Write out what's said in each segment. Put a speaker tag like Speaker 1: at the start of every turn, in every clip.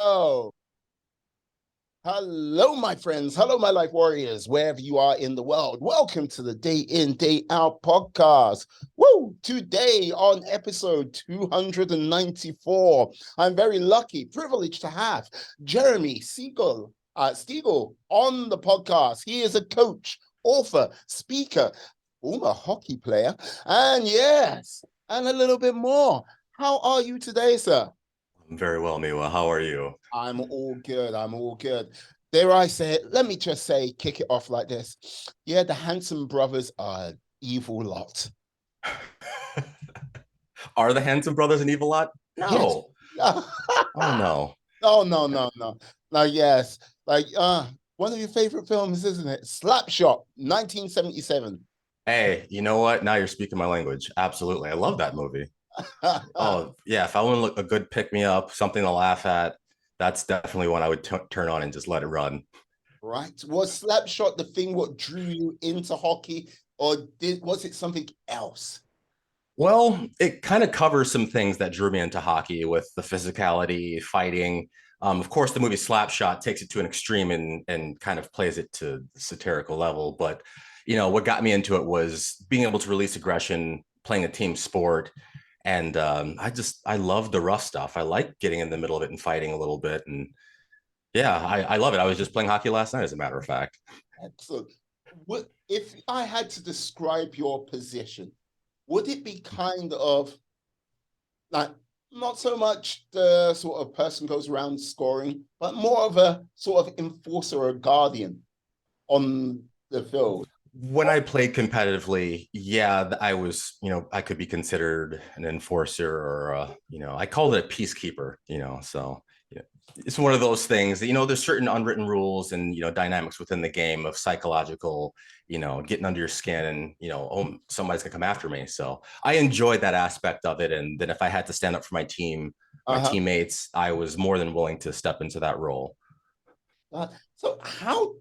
Speaker 1: Oh, hello, my friends. Hello, my life warriors, wherever you are in the world. Welcome to the Day In, Day Out podcast. Woo! Today on episode 294, I'm very lucky, privileged to have Jeremy Stiegel on the podcast. He is a coach, author, speaker, former hockey player, and yes, and a little bit more. How are you today, sir?
Speaker 2: I'm very well, Miwa. How are you?
Speaker 1: I'm all good. I'm all good. Dare I say it? Let me just say, kick it off like this. Yeah, the Hanson brothers are an evil lot.
Speaker 2: Are the Hanson brothers an evil lot?
Speaker 1: Yes.
Speaker 2: No. Oh no.
Speaker 1: No, no, no, no. Like, yes. Like, one of your favorite films, isn't it? Slapshot, 1977.
Speaker 2: Hey, you know what? Now you're speaking my language. Absolutely. I love that movie. Oh, yeah. If I want to look a good pick me up, something to laugh at, that's definitely one I would turn on and just let it run.
Speaker 1: Right. Was Slapshot the thing what drew you into hockey, or was it something else?
Speaker 2: Well, it kind of covers some things that drew me into hockey with the physicality, fighting. Of course, the movie Slapshot takes it to an extreme and kind of plays it to the satirical level. But what got me into it was being able to release aggression, playing a team sport, and I love the rough stuff. I like getting in the middle of it and fighting a little bit, and yeah, I love it. I was just playing hockey last night, as a matter of fact.
Speaker 1: Excellent. What if I had to describe your position? Would it be kind of like not so much the sort of person goes around scoring, but more of a sort of enforcer or guardian on the field?
Speaker 2: When I played competitively, yeah, I was, I could be considered an enforcer or, I called it a peacekeeper, so yeah, it's one of those things that, there's certain unwritten rules and, dynamics within the game of psychological, getting under your skin and, oh, somebody's gonna come after me. So I enjoyed that aspect of it. And then if I had to stand up for my team, my
Speaker 1: Uh-huh.
Speaker 2: teammates, I was more than willing to step into that role.
Speaker 1: So how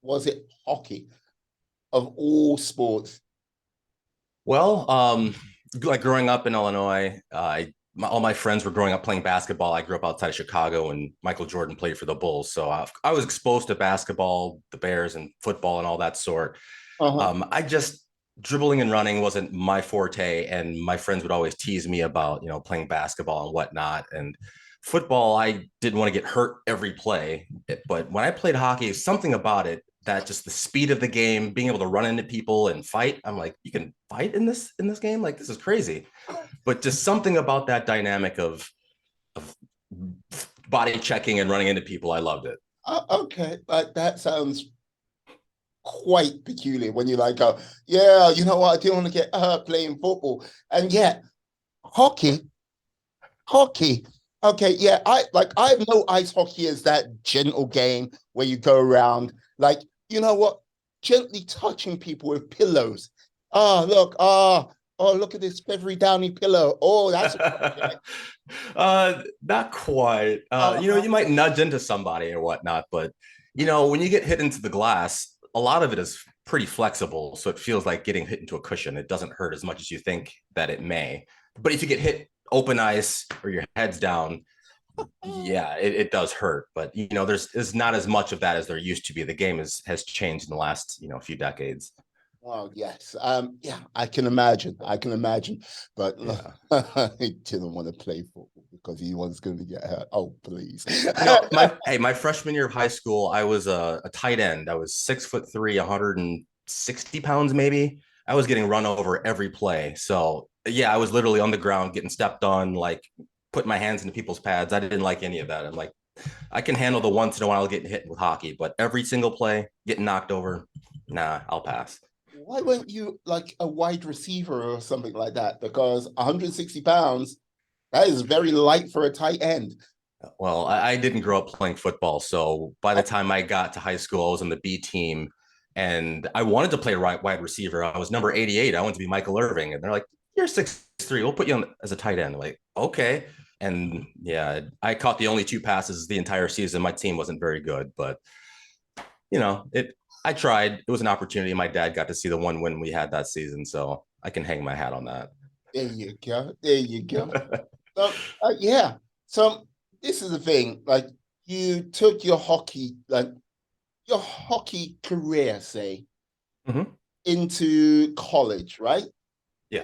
Speaker 1: was it hockey of all sports?
Speaker 2: Well, like growing up in Illinois, all my friends were growing up playing basketball. I grew up outside of Chicago, and Michael Jordan played for the Bulls, so I was exposed to basketball, the Bears, and football, and all that sort.
Speaker 1: Uh-huh.
Speaker 2: I just dribbling and running wasn't my forte, and my friends would always tease me about playing basketball and whatnot. And football, I didn't want to get hurt every play, but when I played hockey, something about it that just the speed of the game, being able to run into people and fight. I'm like, you can fight in this game? Like this is crazy. But just something about that dynamic of body checking and running into people, I loved it.
Speaker 1: Okay, that sounds quite peculiar when you like go, yeah, you know what? I didn't want to get hurt playing football, and yet hockey hockey. Okay, yeah, I have no ice hockey as that gentle game where you go around like you know what, gently touching people with pillows. Oh, look at this feathery downy pillow. Oh, that's
Speaker 2: Not quite.
Speaker 1: uh,
Speaker 2: You might nudge into somebody or whatnot, but when you get hit into the glass, a lot of it is pretty flexible, so it feels like getting hit into a cushion. It doesn't hurt as much as you think that it may. But if you get hit open ice or your head's down, yeah, it does hurt. But there's not as much of that as there used to be. The game has changed in the last few decades.
Speaker 1: oh yes, yeah, I can imagine. I can imagine, but
Speaker 2: Yeah.
Speaker 1: he didn't want to play football because he was going to get hurt. Oh, please.
Speaker 2: My freshman year of high school, I was a tight end. I was 6'3", 160 pounds maybe. I was getting run over every play. So yeah, I was literally on the ground getting stepped on, like putting my hands into people's pads. I didn't like any of that. I'm like, I can handle the once in a while getting hit with hockey, but every single play, getting knocked over, nah, I'll pass.
Speaker 1: Why weren't you like a wide receiver or something like that? Because 160 pounds, that is very light for a tight end.
Speaker 2: Well, I didn't grow up playing football, so by the
Speaker 1: Oh,
Speaker 2: time I got to high school, I was on the B team, and I wanted to play right wide receiver. I was number 88. I wanted to be Michael Irving, and they're like, "You're 6'3". We'll put you on as a tight end." I'm like, okay, and yeah, I caught the only two passes the entire season. My team wasn't very good, but it. I tried. It was an opportunity. My dad got to see the one win we had that season, so I can hang my hat on that.
Speaker 1: there you go. There you go. So, yeah. So this is the thing. Like you took your hockey career, say,
Speaker 2: Mhm.
Speaker 1: into college, right?
Speaker 2: Yeah.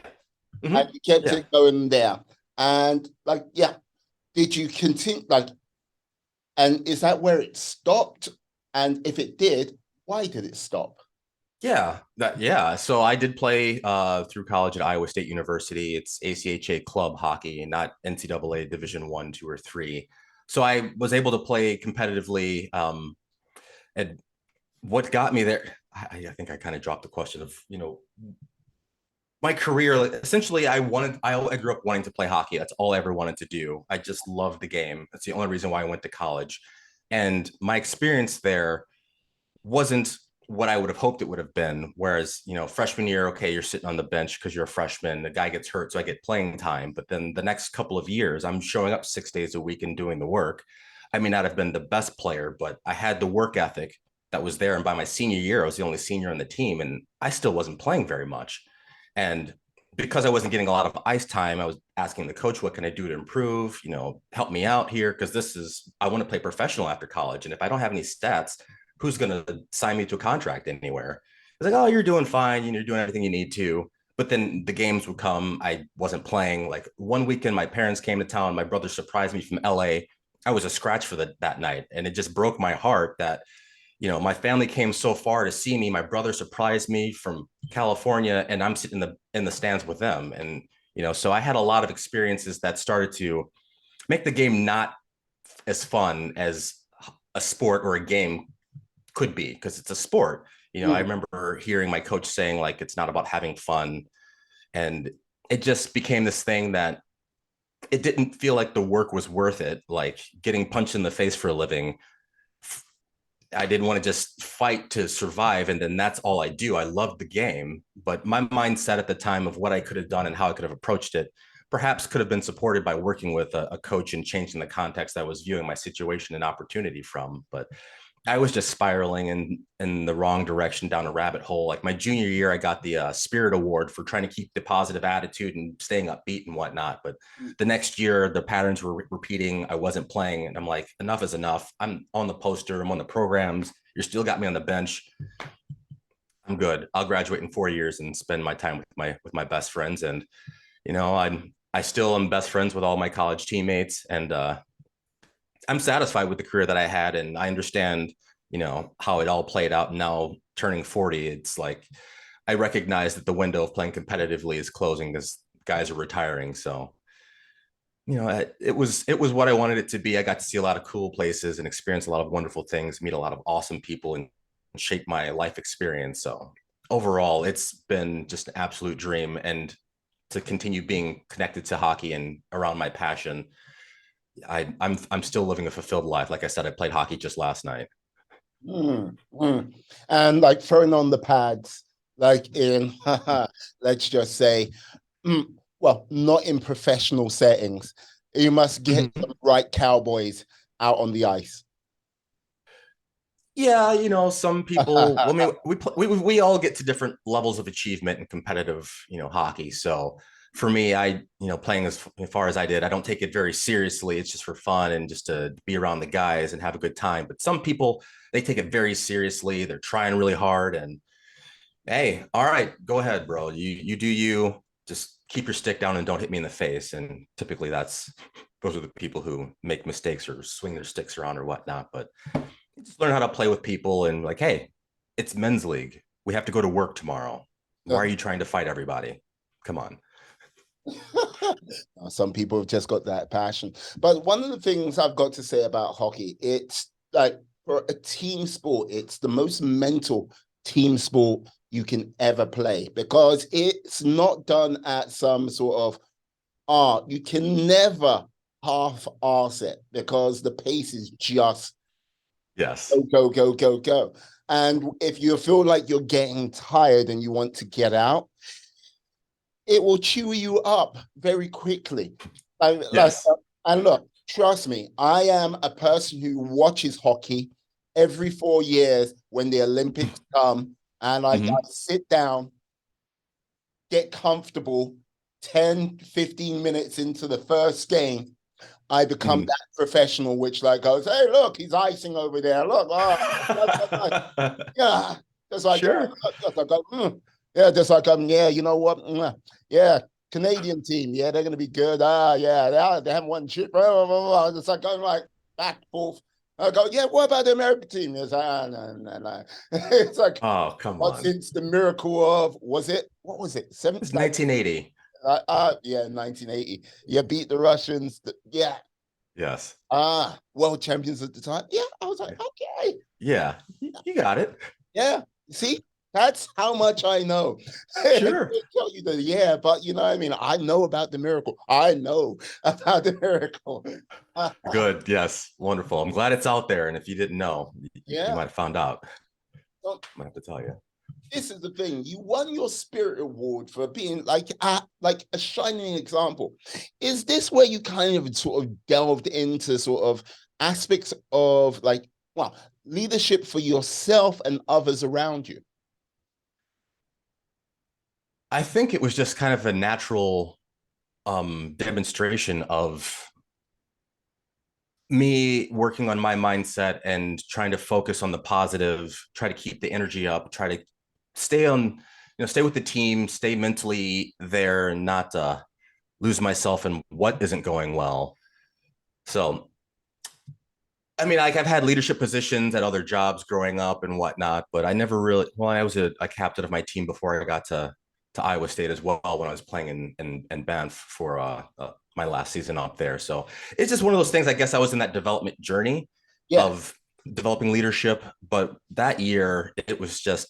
Speaker 1: And
Speaker 2: Mhm.
Speaker 1: you kept
Speaker 2: Yeah.
Speaker 1: it going there. And like, yeah, did you continue like, and is that where it stopped? And if it did, why did it stop?
Speaker 2: Yeah. So I did play through college at Iowa State University. It's ACHA club hockey, not NCAA Division One, two, or three. So I was able to play competitively. And what got me there, I think I kind of dropped the question of, my career. Like, essentially, I grew up wanting to play hockey. That's all I ever wanted to do. I just loved the game. That's the only reason why I went to college. And my experience there wasn't what I would have hoped it would have been. Whereas, freshman year, okay, you're sitting on the bench because you're a freshman. The guy gets hurt, so I get playing time. But then the next couple of years, I'm showing up 6 days a week and doing the work. I may not have been the best player, but I had the work ethic that was there. And by my senior year, I was the only senior on the team, and I still wasn't playing very much. And because I wasn't getting a lot of ice time, I was asking the coach, what can I do to improve? Help me out here. Cause I want to play professional after college. And if I don't have any stats, who's going to sign me to a contract anywhere? It's like, oh, you're doing fine. You're doing everything you need to. But then the games would come. I wasn't playing. Like one weekend, my parents came to town. My brother surprised me from LA. I was a scratch for that night. And it just broke my heart that, my family came so far to see me. My brother surprised me from California, and I'm sitting in the stands with them. And, so I had a lot of experiences that started to make the game not as fun as a sport or a game could be, because it's a sport. I
Speaker 1: Mm,
Speaker 2: remember hearing my coach saying, like, it's not about having fun. And it just became this thing that it didn't feel like the work was worth it. Like getting punched in the face for a living, I didn't want to just fight to survive. And then that's all I do. I love the game. But my mindset at the time of what I could have done and how I could have approached it perhaps could have been supported by working with a coach and changing the context I was viewing my situation and opportunity from. But I was just spiraling in the wrong direction down a rabbit hole. Like my junior year, I got the Spirit Award for trying to keep the positive attitude and staying upbeat and whatnot. But
Speaker 1: mm.
Speaker 2: the next year, the patterns were repeating. I wasn't playing, and I'm like, enough is enough. I'm on the poster. I'm on the programs. You still got me on the bench. I'm good. I'll graduate in 4 years and spend my time with my best friends. And I still am best friends with all my college teammates, and I'm satisfied with the career that I had, and I understand, how it all played out. Now turning 40, it's like I recognize that the window of playing competitively is closing as guys are retiring. So, it was what I wanted it to be. I got to see a lot of cool places and experience a lot of wonderful things, meet a lot of awesome people, and shape my life experience. So overall, it's been just an absolute dream, and to continue being connected to hockey and around my passion, I'm still living a fulfilled life. Like I said, I played hockey just last night.
Speaker 1: Mm. And like throwing on the pads, like in, let's just say, mm, well, not in professional settings. You must get
Speaker 2: Mhm.
Speaker 1: some right cowboys out on the ice.
Speaker 2: Yeah, some people. Well, I mean, we all get to different levels of achievement in competitive, hockey. So for me, playing as far as I did, I don't take it very seriously. It's just for fun and just to be around the guys and have a good time. But some people, they take it very seriously. They're trying really hard, and hey, all right, go ahead, bro. You do you. Just keep your stick down and don't hit me in the face. And typically, those are the people who make mistakes or swing their sticks around or whatnot. But just learn how to play with people and, like, hey, it's men's league. We have to go to work tomorrow. Why are you trying to fight everybody? Come on.
Speaker 1: Some people have just got that passion. But one of the things I've got to say about hockey, it's like for a team sport, it's the most mental team sport you can ever play because it's not done at some sort of art. You can never half arse it because the pace is just
Speaker 2: Yes.
Speaker 1: go, go, go, go, go. And if you feel like you're getting tired and you want to get out, it will chew you up very quickly. Like,
Speaker 2: Yes.
Speaker 1: and look, trust me, I am a person who watches hockey every 4 years when the Olympics come, and I
Speaker 2: Hmm.
Speaker 1: sit down, get comfortable 10, 15 minutes into the first game. I become
Speaker 2: Mm.
Speaker 1: that professional, which like goes, hey, look, he's icing over there. Look, yeah, just like
Speaker 2: Sure.
Speaker 1: just like yeah, just like yeah, you know what? Yeah, Canadian team, yeah, they're gonna be good. Yeah, they haven't won shit. It's like going like back forth. I go, yeah. What about the American team? It's no, no, no. It's like,
Speaker 2: Oh, come
Speaker 1: but
Speaker 2: on.
Speaker 1: since the miracle of was it? What was it? Seven,
Speaker 2: It's
Speaker 1: like
Speaker 2: 1980.
Speaker 1: yeah, 1980. You beat the Russians. Yeah,
Speaker 2: Yes.
Speaker 1: world champions at the time. Yeah, I was like, okay,
Speaker 2: Yeah, you got it.
Speaker 1: yeah. See, that's how much I know. They
Speaker 2: Sure.
Speaker 1: can't tell you that, yeah, but you know what I mean? I know about the miracle. I know about the miracle.
Speaker 2: Good. Yes. Wonderful. I'm glad it's out there. And if you didn't know, you
Speaker 1: Yeah.
Speaker 2: might have found out.
Speaker 1: So
Speaker 2: I might have to tell you.
Speaker 1: this is the thing. You won your Spirit Award for being like a shining example. Is this where you kind of sort of delved into sort of aspects of like, well, leadership for yourself and others around you?
Speaker 2: I think it was just kind of a natural demonstration of me working on my mindset and trying to focus on the positive, try to keep the energy up, try to stay on, stay with the team, stay mentally there and not lose myself in what isn't going well. So, I mean, like I've had leadership positions at other jobs growing up and whatnot, but I never really, well, I was a captain of my team before I got to Iowa State as well when I was playing in Banff for my last season up there. So it's just one of those things. I guess I was in that development journey
Speaker 1: Yeah.
Speaker 2: of developing leadership, but that year it was just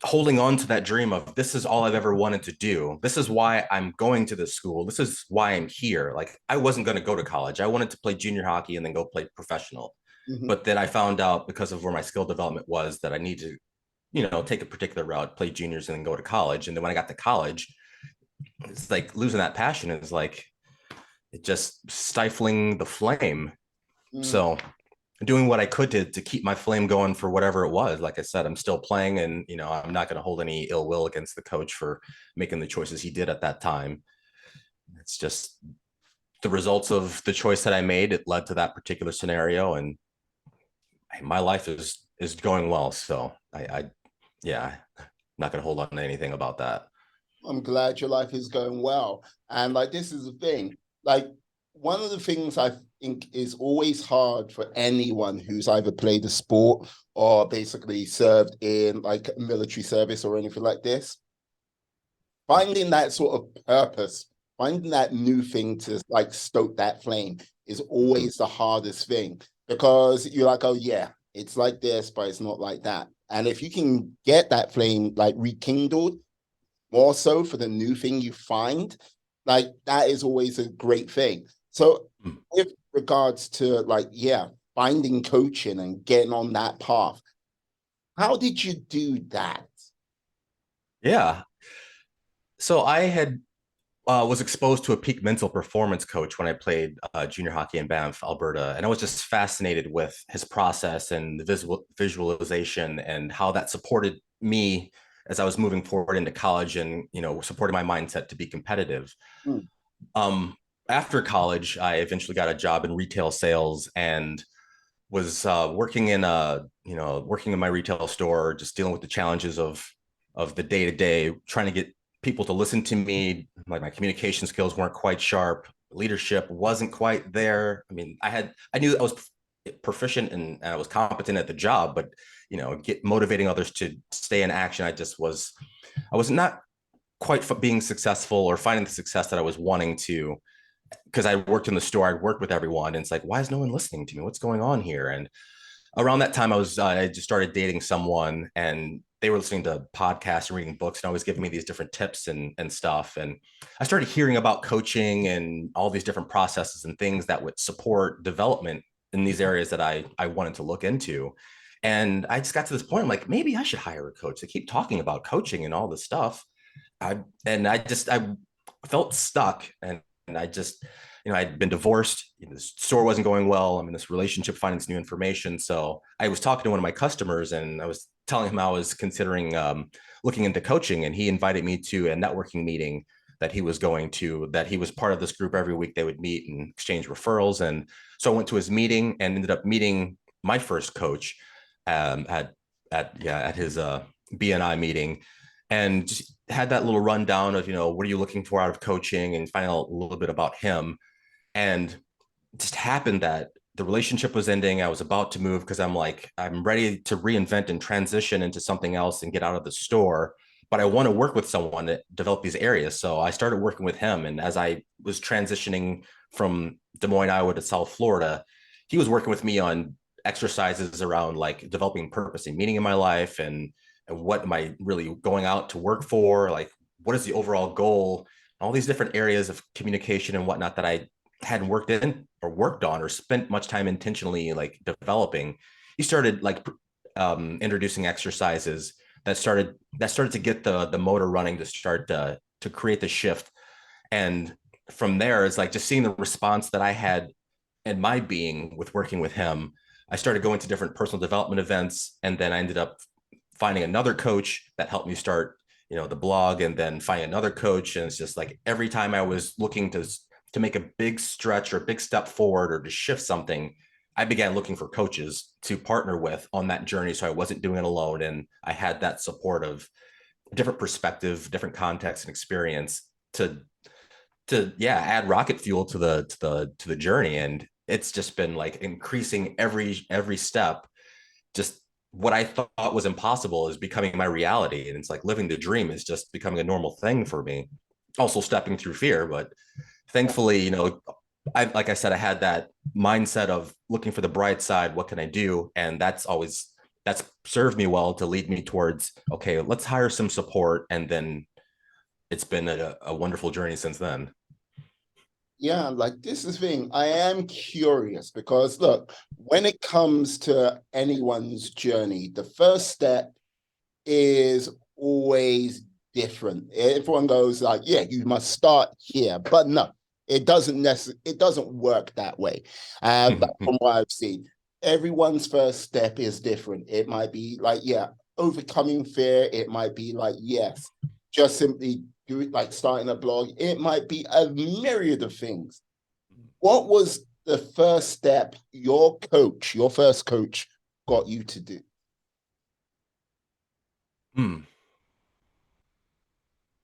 Speaker 2: holding on to that dream of this is all I've ever wanted to do. This is why I'm going to this school. This is why I'm here. Like I wasn't going to go to college. I wanted to play junior hockey and then go play professional.
Speaker 1: Mm-hmm.
Speaker 2: But then I found out because of where my skill development was that I need to, take a particular route, play juniors and then go to college. And then when I got to college, it's like losing that passion is like it just stifling the flame.
Speaker 1: Mm.
Speaker 2: So doing what I could to keep my flame going for whatever it was. Like I said, I'm still playing and, I'm not going to hold any ill will against the coach for making the choices he did at that time. It's just the results of the choice that I made. It led to that particular scenario and my life is going well. So yeah, I'm not going to hold on to anything about that.
Speaker 1: I'm glad your life is going well. And like this is the thing. Like one of the things I think is always hard for anyone who's either played a sport or basically served in like military service or anything like this, finding that sort of purpose, finding that new thing to like stoke that flame is always the hardest thing because you're like, oh yeah, it's like this, but it's not like that. And if you can get that flame like rekindled, more so for the new thing you find, like that is always a great thing. So with regards to like, yeah, finding coaching and getting on that path, how did you do that?
Speaker 2: Yeah. So I had was exposed to a peak mental performance coach when I played junior hockey in Banff, Alberta, and I was just fascinated with his process and the visualization and how that supported me as I was moving forward into college and supported my mindset to be competitive.
Speaker 1: Hmm.
Speaker 2: Um, After college, I eventually got a job in retail sales and was working in my retail store, just dealing with the challenges of the day to day, trying to get people to listen to me. Like my communication skills weren't quite sharp, leadership wasn't quite there. I mean, I knew I was proficient and I was competent at the job, but get motivating others to stay in action. I was not quite being successful or finding the success that I was wanting to because I worked in the store, I worked with everyone, and it's like, why is no one listening to me? What's going on here? And around that time, I just started dating someone, and they were listening to podcasts and reading books, and always giving me these different tips and stuff. And I started hearing about coaching and all these different processes and things that would support development in these areas that I wanted to look into. And I just got to this point, I'm like, maybe I should hire a coach. They keep talking about coaching and all this stuff. I felt stuck and I just, I'd been divorced. The store wasn't going well. I'm in this relationship, finding this new information. So I was talking to one of my customers and I was telling him I was considering looking into coaching. And he invited me to a networking meeting that he was part of this group every week. They would meet and exchange referrals. And so I went to his meeting and ended up meeting my first coach at his BNI meeting, and just had that little rundown of, what are you looking for out of coaching, and find out a little bit about him. And it just happened that the relationship was ending. I was about to move because I'm ready to reinvent and transition into something else and get out of the store. But I want to work with someone to develop these areas. So I started working with him. And as I was transitioning from Des Moines, Iowa to South Florida, he was working with me on exercises around like developing purpose and meaning in my life, and what am I really going out to work for? Like, what is the overall goal? All these different areas of communication and whatnot that I hadn't worked in or worked on or spent much time intentionally like developing. He started like introducing exercises that started to get the motor running, to start to create the shift. And from there, it's like just seeing the response that I had in my being with working with him. I started going to different personal development events, and then I ended up finding another coach that helped me start, the blog, and then find another coach. And it's just like every time I was looking to make a big stretch or a big step forward or to shift something, I began looking for coaches to partner with on that journey. So I wasn't doing it alone. And I had that support of different perspective, different context and experience to add rocket fuel to the journey. And it's just been like increasing every step. Just what I thought was impossible is becoming my reality. And it's like living the dream is just becoming a normal thing for me. Also stepping through fear, but thankfully, like I said, I had that mindset of looking for the bright side. What can I do? And that's served me well to lead me towards, okay, let's hire some support. And then it's been a wonderful journey since then.
Speaker 1: Yeah, like this is the thing. I am curious because look, when it comes to anyone's journey, the first step is always different. Everyone goes like, yeah, you must start here, but no, it doesn't work that way. From what I've seen, everyone's first step is different. It might be like, yeah, overcoming fear. It might be like, yes, just simply do it, like starting a blog. It might be a myriad of things. What was the first step your first coach got you to do?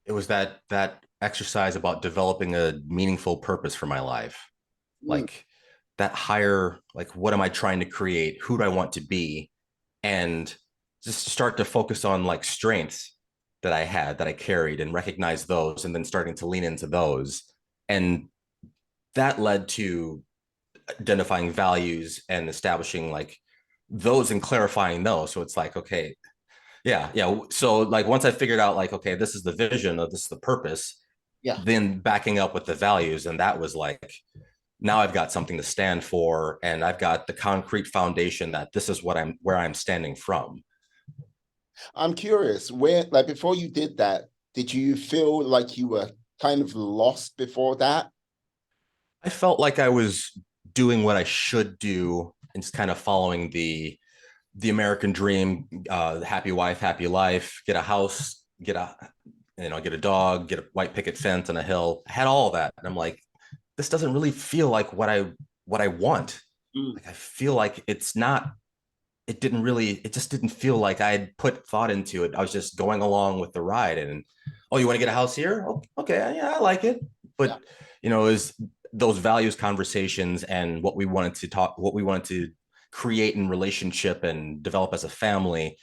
Speaker 2: It was that exercise about developing a meaningful purpose for my life. Like that higher, like, what am I trying to create? Who do I want to be? And just start to focus on like strengths that I had, that I carried, and recognize those, and then starting to lean into those. And that led to identifying values and establishing like those and clarifying those. So it's like, okay, yeah. So like once I figured out like, okay, this is the vision, or this is the purpose,
Speaker 1: Yeah.
Speaker 2: then backing up with the values. And that was like, now I've got something to stand for, and I've got the concrete foundation that this is where I'm standing from.
Speaker 1: I'm curious, where, like, before you did that, did you feel like you were kind of lost before that?
Speaker 2: I felt like I was doing what I should do and just kind of following the American dream, happy wife, happy life, get a house, get a dog, get a white picket fence on a hill. I had all of that. And I'm like, this doesn't really feel like what I want. Like I feel like it just didn't feel like I had put thought into it. I was just going along with the ride. And, oh, you want to get a house here? Oh, okay, yeah, I like it. But is those values conversations and what we wanted to create in relationship and develop as a family,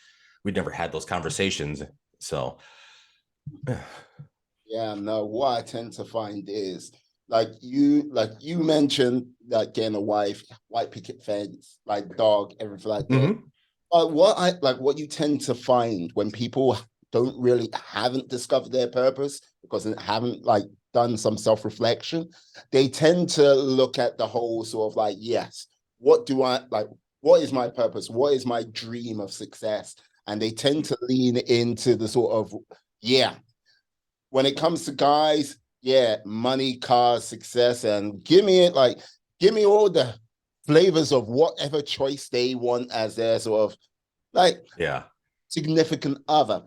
Speaker 2: we'd never had those conversations. So
Speaker 1: yeah, no, what I tend to find is like you mentioned, like getting a wife, white picket fence, like dog, everything like that. What you tend to find when people haven't discovered their purpose because they haven't like done some self-reflection, they tend to look at the whole sort of like, yes, what do I like? What is my purpose? What is my dream of success? And they tend to lean into the sort of, yeah, when it comes to guys, yeah, money, cars, success, and give me all the flavors of whatever choice they want as their sort of like
Speaker 2: yeah
Speaker 1: significant other.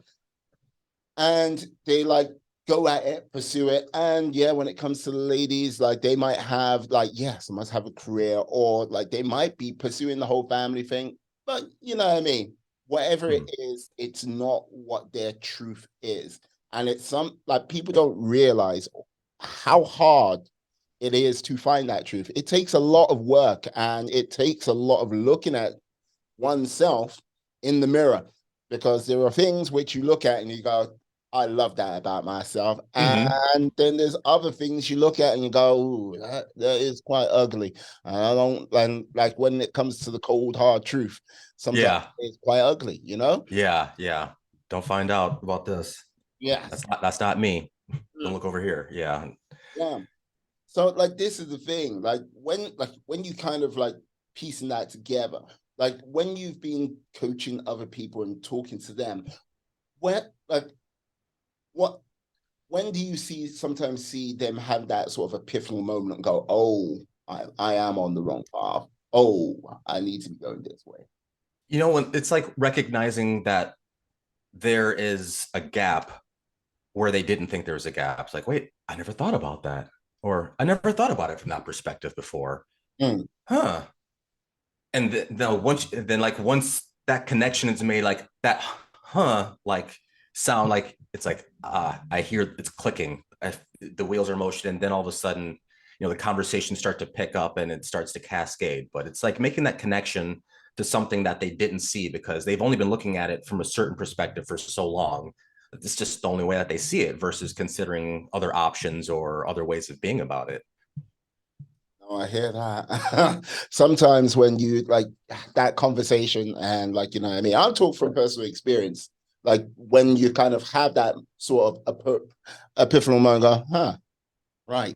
Speaker 1: And they like go at it, pursue it. And yeah, when it comes to the ladies, like they might have like, yes, I must have a career, or like they might be pursuing the whole family thing. But you know what I mean? Whatever it
Speaker 2: Mm.
Speaker 1: is, it's not what their truth is. And it's some like people don't realize how hard it is to find that truth. It takes a lot of work and it takes a lot of looking at oneself in the mirror, because there are things which you look at and you go, I love that about myself.
Speaker 2: Hmm.
Speaker 1: And then there's other things you look at and you go, ooh, that is quite ugly. And I don't, and like when it comes to the cold, hard truth, sometimes
Speaker 2: Yeah.
Speaker 1: it's quite ugly, you know?
Speaker 2: Yeah. Yeah. Don't find out about this.
Speaker 1: Yes.
Speaker 2: That's not me. Don't
Speaker 1: Mm.
Speaker 2: look over here. Yeah.
Speaker 1: Yeah. So like this is the thing, like when you kind of like piecing that together, like when you've been coaching other people and talking to them, where like what when do you sometimes see them have that sort of epiphany moment and go, oh, I am on the wrong path. Oh, I need to be going this way.
Speaker 2: When it's like recognizing that there is a gap where they didn't think there was a gap. It's like, wait, I never thought about that. Or I never thought about it from that perspective before.
Speaker 1: Mm.
Speaker 2: Huh. And once that connection is made, like that, like sound, like it's like I hear it's clicking, the wheels are in motion, and then all of a sudden, the conversations start to pick up and it starts to cascade. But it's like making that connection to something that they didn't see because they've only been looking at it from a certain perspective for so long. It's just the only way that they see it versus considering other options or other ways of being about it.
Speaker 1: Oh, I hear that. Sometimes when you like that conversation and like, you know what I mean? I'll talk from personal experience. Like when you kind of have that sort of epiphany moment, go, huh, right.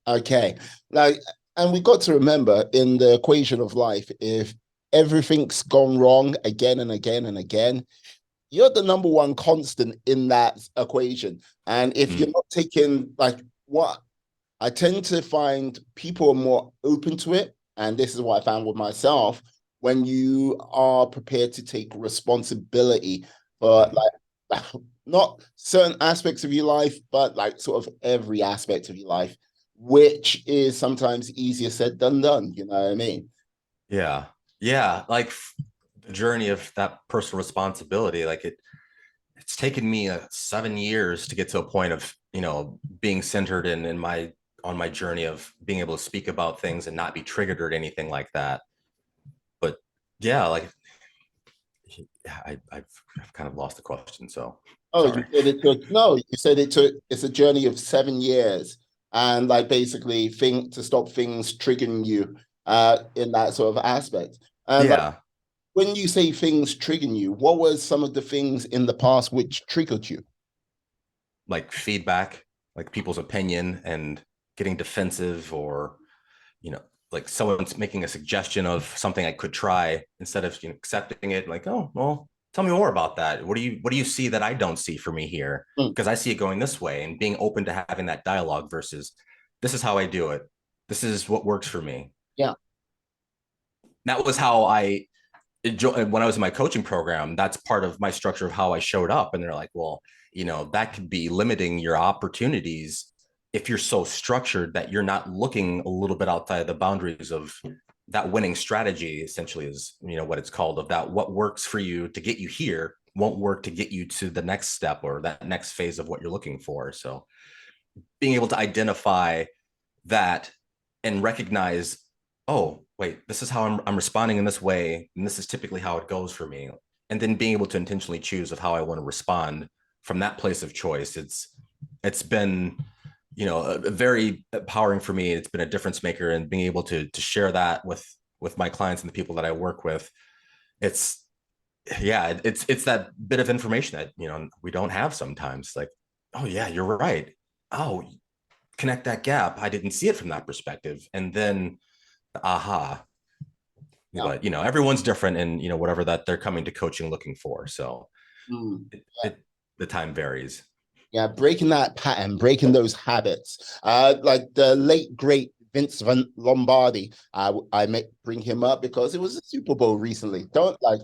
Speaker 1: Okay. Like, and we got to remember in the equation of life, if everything's gone wrong again and again and again, you're the number one constant in that equation. And if you're
Speaker 2: Mm.
Speaker 1: not taking like what I tend to find people are more open to it. And this is what I found with myself when you are prepared to take responsibility for
Speaker 2: Mm.
Speaker 1: like not certain aspects of your life, but like sort of every aspect of your life, which is sometimes easier said than done. You know what I mean?
Speaker 2: Yeah. Yeah. Like the journey of that personal responsibility, like it's taken me 7 years to get to a point of being centered in my on my journey of being able to speak about things and not be triggered or anything like that. But yeah, like I've kind of lost the question, so
Speaker 1: Oh, you
Speaker 2: sorry.
Speaker 1: said it took no, you said it took it's a journey of 7 years. And like basically think to stop things triggering you in that sort of aspect. And like
Speaker 2: Yeah,
Speaker 1: when you say things triggering you, what were some of the things in the past which triggered you?
Speaker 2: like feedback, like people's opinion and getting defensive, or you know like someone's making a suggestion of something I could try instead of accepting it, like, oh well, tell me more about that. What do you see that I don't see for me here?
Speaker 1: Mm,
Speaker 2: Because I see it going this way, and being open to having that dialogue versus this is how I do it, this is what works for me.
Speaker 1: yeah.
Speaker 2: That was how I when I was in my coaching program. That's part of my structure of how I showed up. And they're like, well, that could be limiting your opportunities if you're so structured that you're not looking a little bit outside the boundaries of that winning strategy, essentially, is, what it's called, of that what works for you to get you here won't work to get you to the next step or that next phase of what you're looking for. So being able to identify that and recognize, oh wait, this is how I'm responding in this way, and this is typically how it goes for me, and then being able to intentionally choose of how I want to respond from that place of choice. It's been a very empowering for me. It's been a difference maker, and being able to share that with my clients and the people that I work with. It's yeah, it's that bit of information that we don't have sometimes, like, oh yeah, you're right. Oh, connect that gap. I didn't see it from that perspective. And then, aha.
Speaker 1: Yeah.
Speaker 2: But everyone's different, and whatever that they're coming to coaching looking for. So
Speaker 1: Mm,
Speaker 2: it,
Speaker 1: yeah.
Speaker 2: it the time varies.
Speaker 1: Yeah, breaking that pattern, breaking those habits. Like the late great Vince Lombardi, I may bring him up because it was a Super Bowl recently. Don't like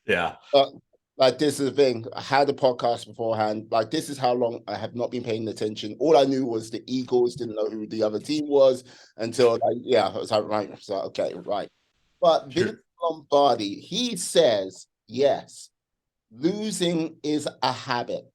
Speaker 2: Yeah.
Speaker 1: uh, Like this is the thing. I had a podcast beforehand. Like this is how long I have not been paying attention. All I knew was the Eagles. Didn't know who the other team was until like yeah, I was like right. So okay, right. But Vince
Speaker 2: Sure.
Speaker 1: Lombardi, he says yes, losing is a habit.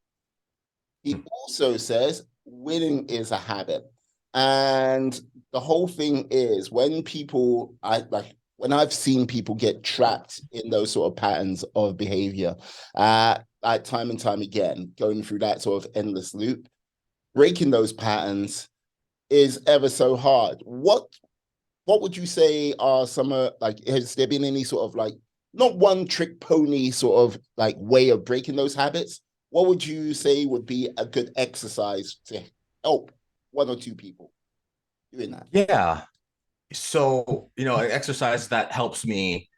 Speaker 1: He also says winning is a habit. And the whole thing is when people I like when I've seen people get trapped in those sort of patterns of behavior, like time and time again, going through that sort of endless loop, breaking those patterns is ever so hard. What would you say are some like has there been any sort of like not one trick pony sort of like way of breaking those habits? What would you say would be a good exercise to help one or two people doing that?
Speaker 2: Yeah. So, an exercise that helps me,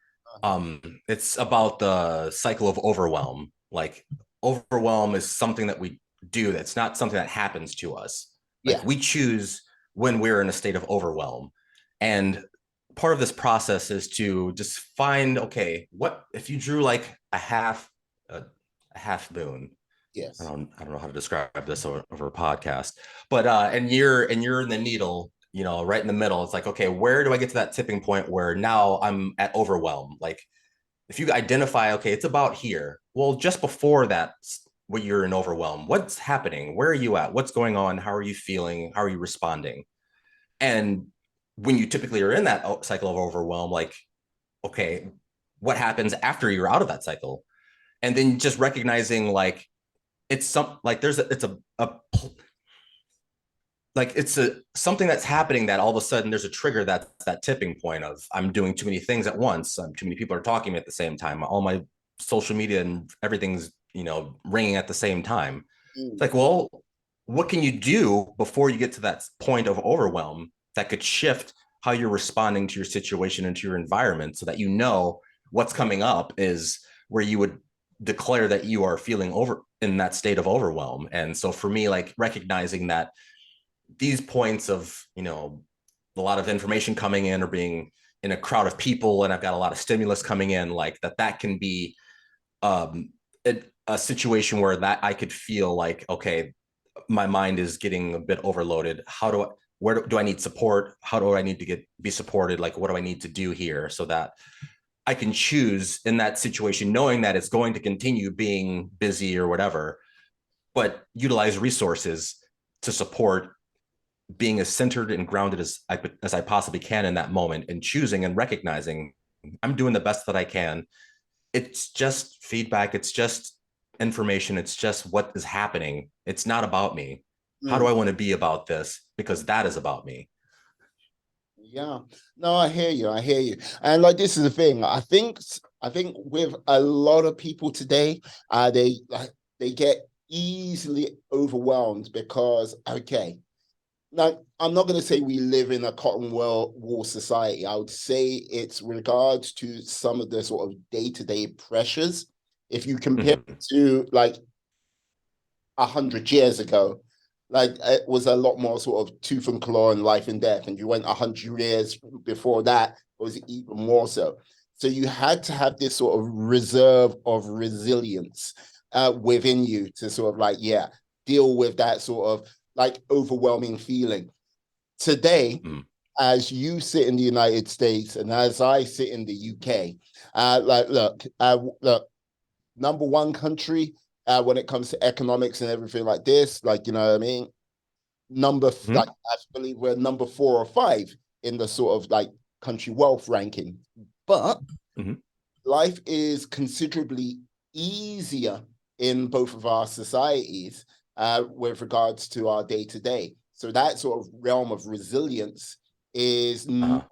Speaker 1: Uh-huh.
Speaker 2: it's about the cycle of overwhelm. Like overwhelm is something that we do. That's not something that happens to us. Like
Speaker 1: Yeah.
Speaker 2: we choose when we're in a state of overwhelm. And part of this process is to just find, okay, what if you drew like a half moon?
Speaker 1: Yes.
Speaker 2: I don't know how to describe this over a podcast, but and you're in the needle, right in the middle. It's like, okay, where do I get to that tipping point where now I'm at overwhelm? Like if you identify, okay, it's about here. Well, just before that, when you're in overwhelm, what's happening? Where are you at? What's going on? How are you feeling? How are you responding? And when you typically are in that cycle of overwhelm, like, okay, what happens after you're out of that cycle? And then just recognizing like it's some like there's a, it's a like it's a something that's happening that all of a sudden there's a trigger that's that tipping point of I'm doing too many things at once. Too many people are talking at the same time. All my social media and everything's ringing at the same time. It's
Speaker 1: Mm,
Speaker 2: like, well, what can you do before you get to that point of overwhelm that could shift how you're responding to your situation and to your environment so that what's coming up is where you would declare that you are feeling over in that state of overwhelm. And so for me, like recognizing that these points of a lot of information coming in or being in a crowd of people and I've got a lot of stimulus coming in, like that can be um a situation where that I could feel like, okay, my mind is getting a bit overloaded. Where do I need support? How do I need to be supported? Like what do I need to do here so that I can choose in that situation, knowing that it's going to continue being busy or whatever, but utilize resources to support being as centered and grounded as I possibly can in that moment, and choosing and recognizing I'm doing the best that I can. It's just feedback. It's just information. It's just what is happening. It's not about me. How do
Speaker 1: mm.
Speaker 2: I want to be about this? Because that is about me.
Speaker 1: Yeah. No, I hear you. I hear you. And like this is the thing. I think with a lot of people today, they get easily overwhelmed because okay, now I'm not going to say we live in a cotton wool society. I would say it's regards to some of the sort of day-to-day pressures. If you compare
Speaker 2: Mm-hmm.
Speaker 1: it to like 100 years ago, like it was a lot more sort of tooth and claw and life and death. And you went 100 years before that, it was even more so. So you had to have this sort of reserve of resilience within you to sort of like, yeah, deal with that sort of like overwhelming feeling. Today,
Speaker 2: Mm-hmm.
Speaker 1: as you sit in the United States and as I sit in the UK, look, number one country when it comes to economics and everything like this. Like, you know what I mean? Like,
Speaker 2: Mm-hmm.
Speaker 1: I believe we're number 4 or 5 in the sort of like country wealth ranking. But
Speaker 2: Mm-hmm.
Speaker 1: life is considerably easier in both of our societies with regards to our day to day. So that sort of realm of resilience is
Speaker 2: Uh-huh.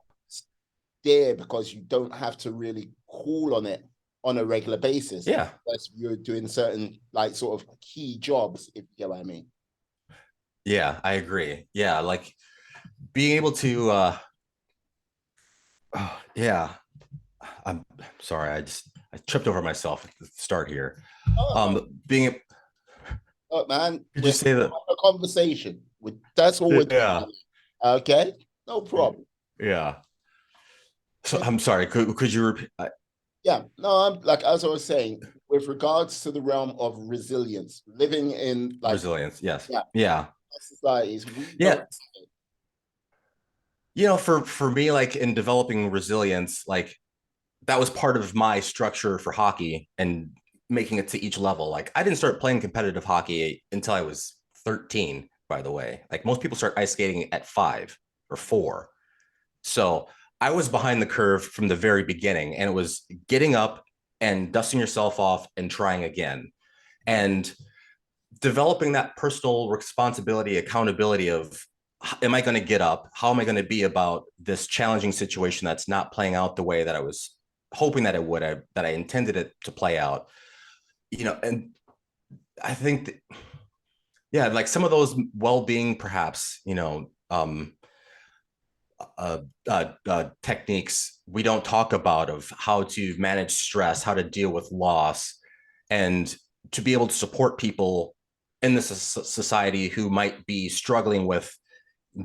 Speaker 1: there because you don't have to really call on it on a regular basis
Speaker 2: Yeah.
Speaker 1: unless you're doing certain like sort of key jobs, if you get what I mean.
Speaker 2: Yeah, I agree. Yeah, like being able to yeah. I'm sorry, I tripped over myself at the start here.
Speaker 1: Oh,
Speaker 2: Being
Speaker 1: oh man,
Speaker 2: Could
Speaker 1: we're
Speaker 2: you
Speaker 1: having
Speaker 2: say that?
Speaker 1: a conversation. That's all we're
Speaker 2: Yeah.
Speaker 1: doing. Okay, no problem.
Speaker 2: Yeah. So
Speaker 1: So
Speaker 2: I'm sorry. Could you repeat?
Speaker 1: yeah, no, I'm like as I was saying, with regards to the realm of resilience, living in like,
Speaker 2: Resilience. Yes.
Speaker 1: yeah,
Speaker 2: Yeah.
Speaker 1: societies, we don't.
Speaker 2: Yeah. You know, for me, like in developing resilience, like that was part of my structure for hockey and making it to each level. Like I didn't start playing competitive hockey until I was 13, by the way. Like most people start ice skating at 5 or 4. So I was behind the curve from the very beginning, and it was getting up and dusting yourself off and trying again. And developing that personal responsibility, accountability of, am I going to get up? How am I going to be about this challenging situation that's not playing out the way that I was hoping that it would, that I intended it to play out? You know, and I think, that, yeah, like some of those well-being, perhaps, techniques we don't talk about of how to manage stress, how to deal with loss, and to be able to support people in this society who might be struggling with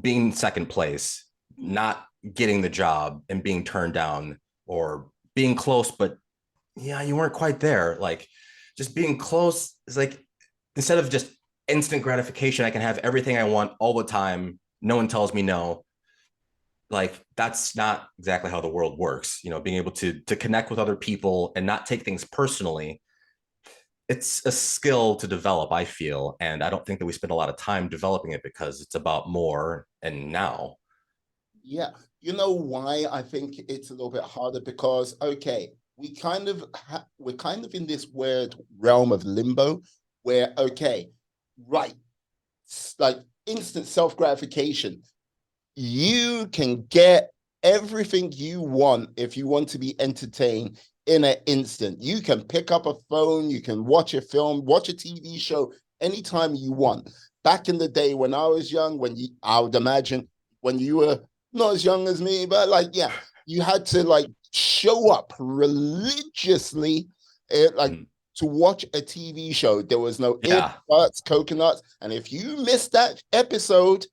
Speaker 2: being second place, not getting the job and being turned down, or being close, but yeah, you weren't quite there. Like just being close is like, instead of just instant gratification, I can have everything I want all the time. No one tells me no. Like that's not exactly how the world works. Being able to connect with other people and not take things personally, it's a skill to develop, I feel. And I don't think that we spend a lot of time developing it because it's about more and now.
Speaker 1: Yeah, you know why I think it's a little bit harder, because okay, we're kind of in this weird realm of limbo where okay, right, like instant self gratification. You can get everything you want if you want to be entertained in an instant. You can pick up a phone, you can watch a film, watch a TV show anytime you want. Back in the day when I was young, I would imagine when you were not as young as me, but like, yeah, you had to like show up religiously, like
Speaker 2: Mm.
Speaker 1: to watch a TV show. There was no
Speaker 2: Yeah.
Speaker 1: earbuds, coconuts, and if you missed that episode,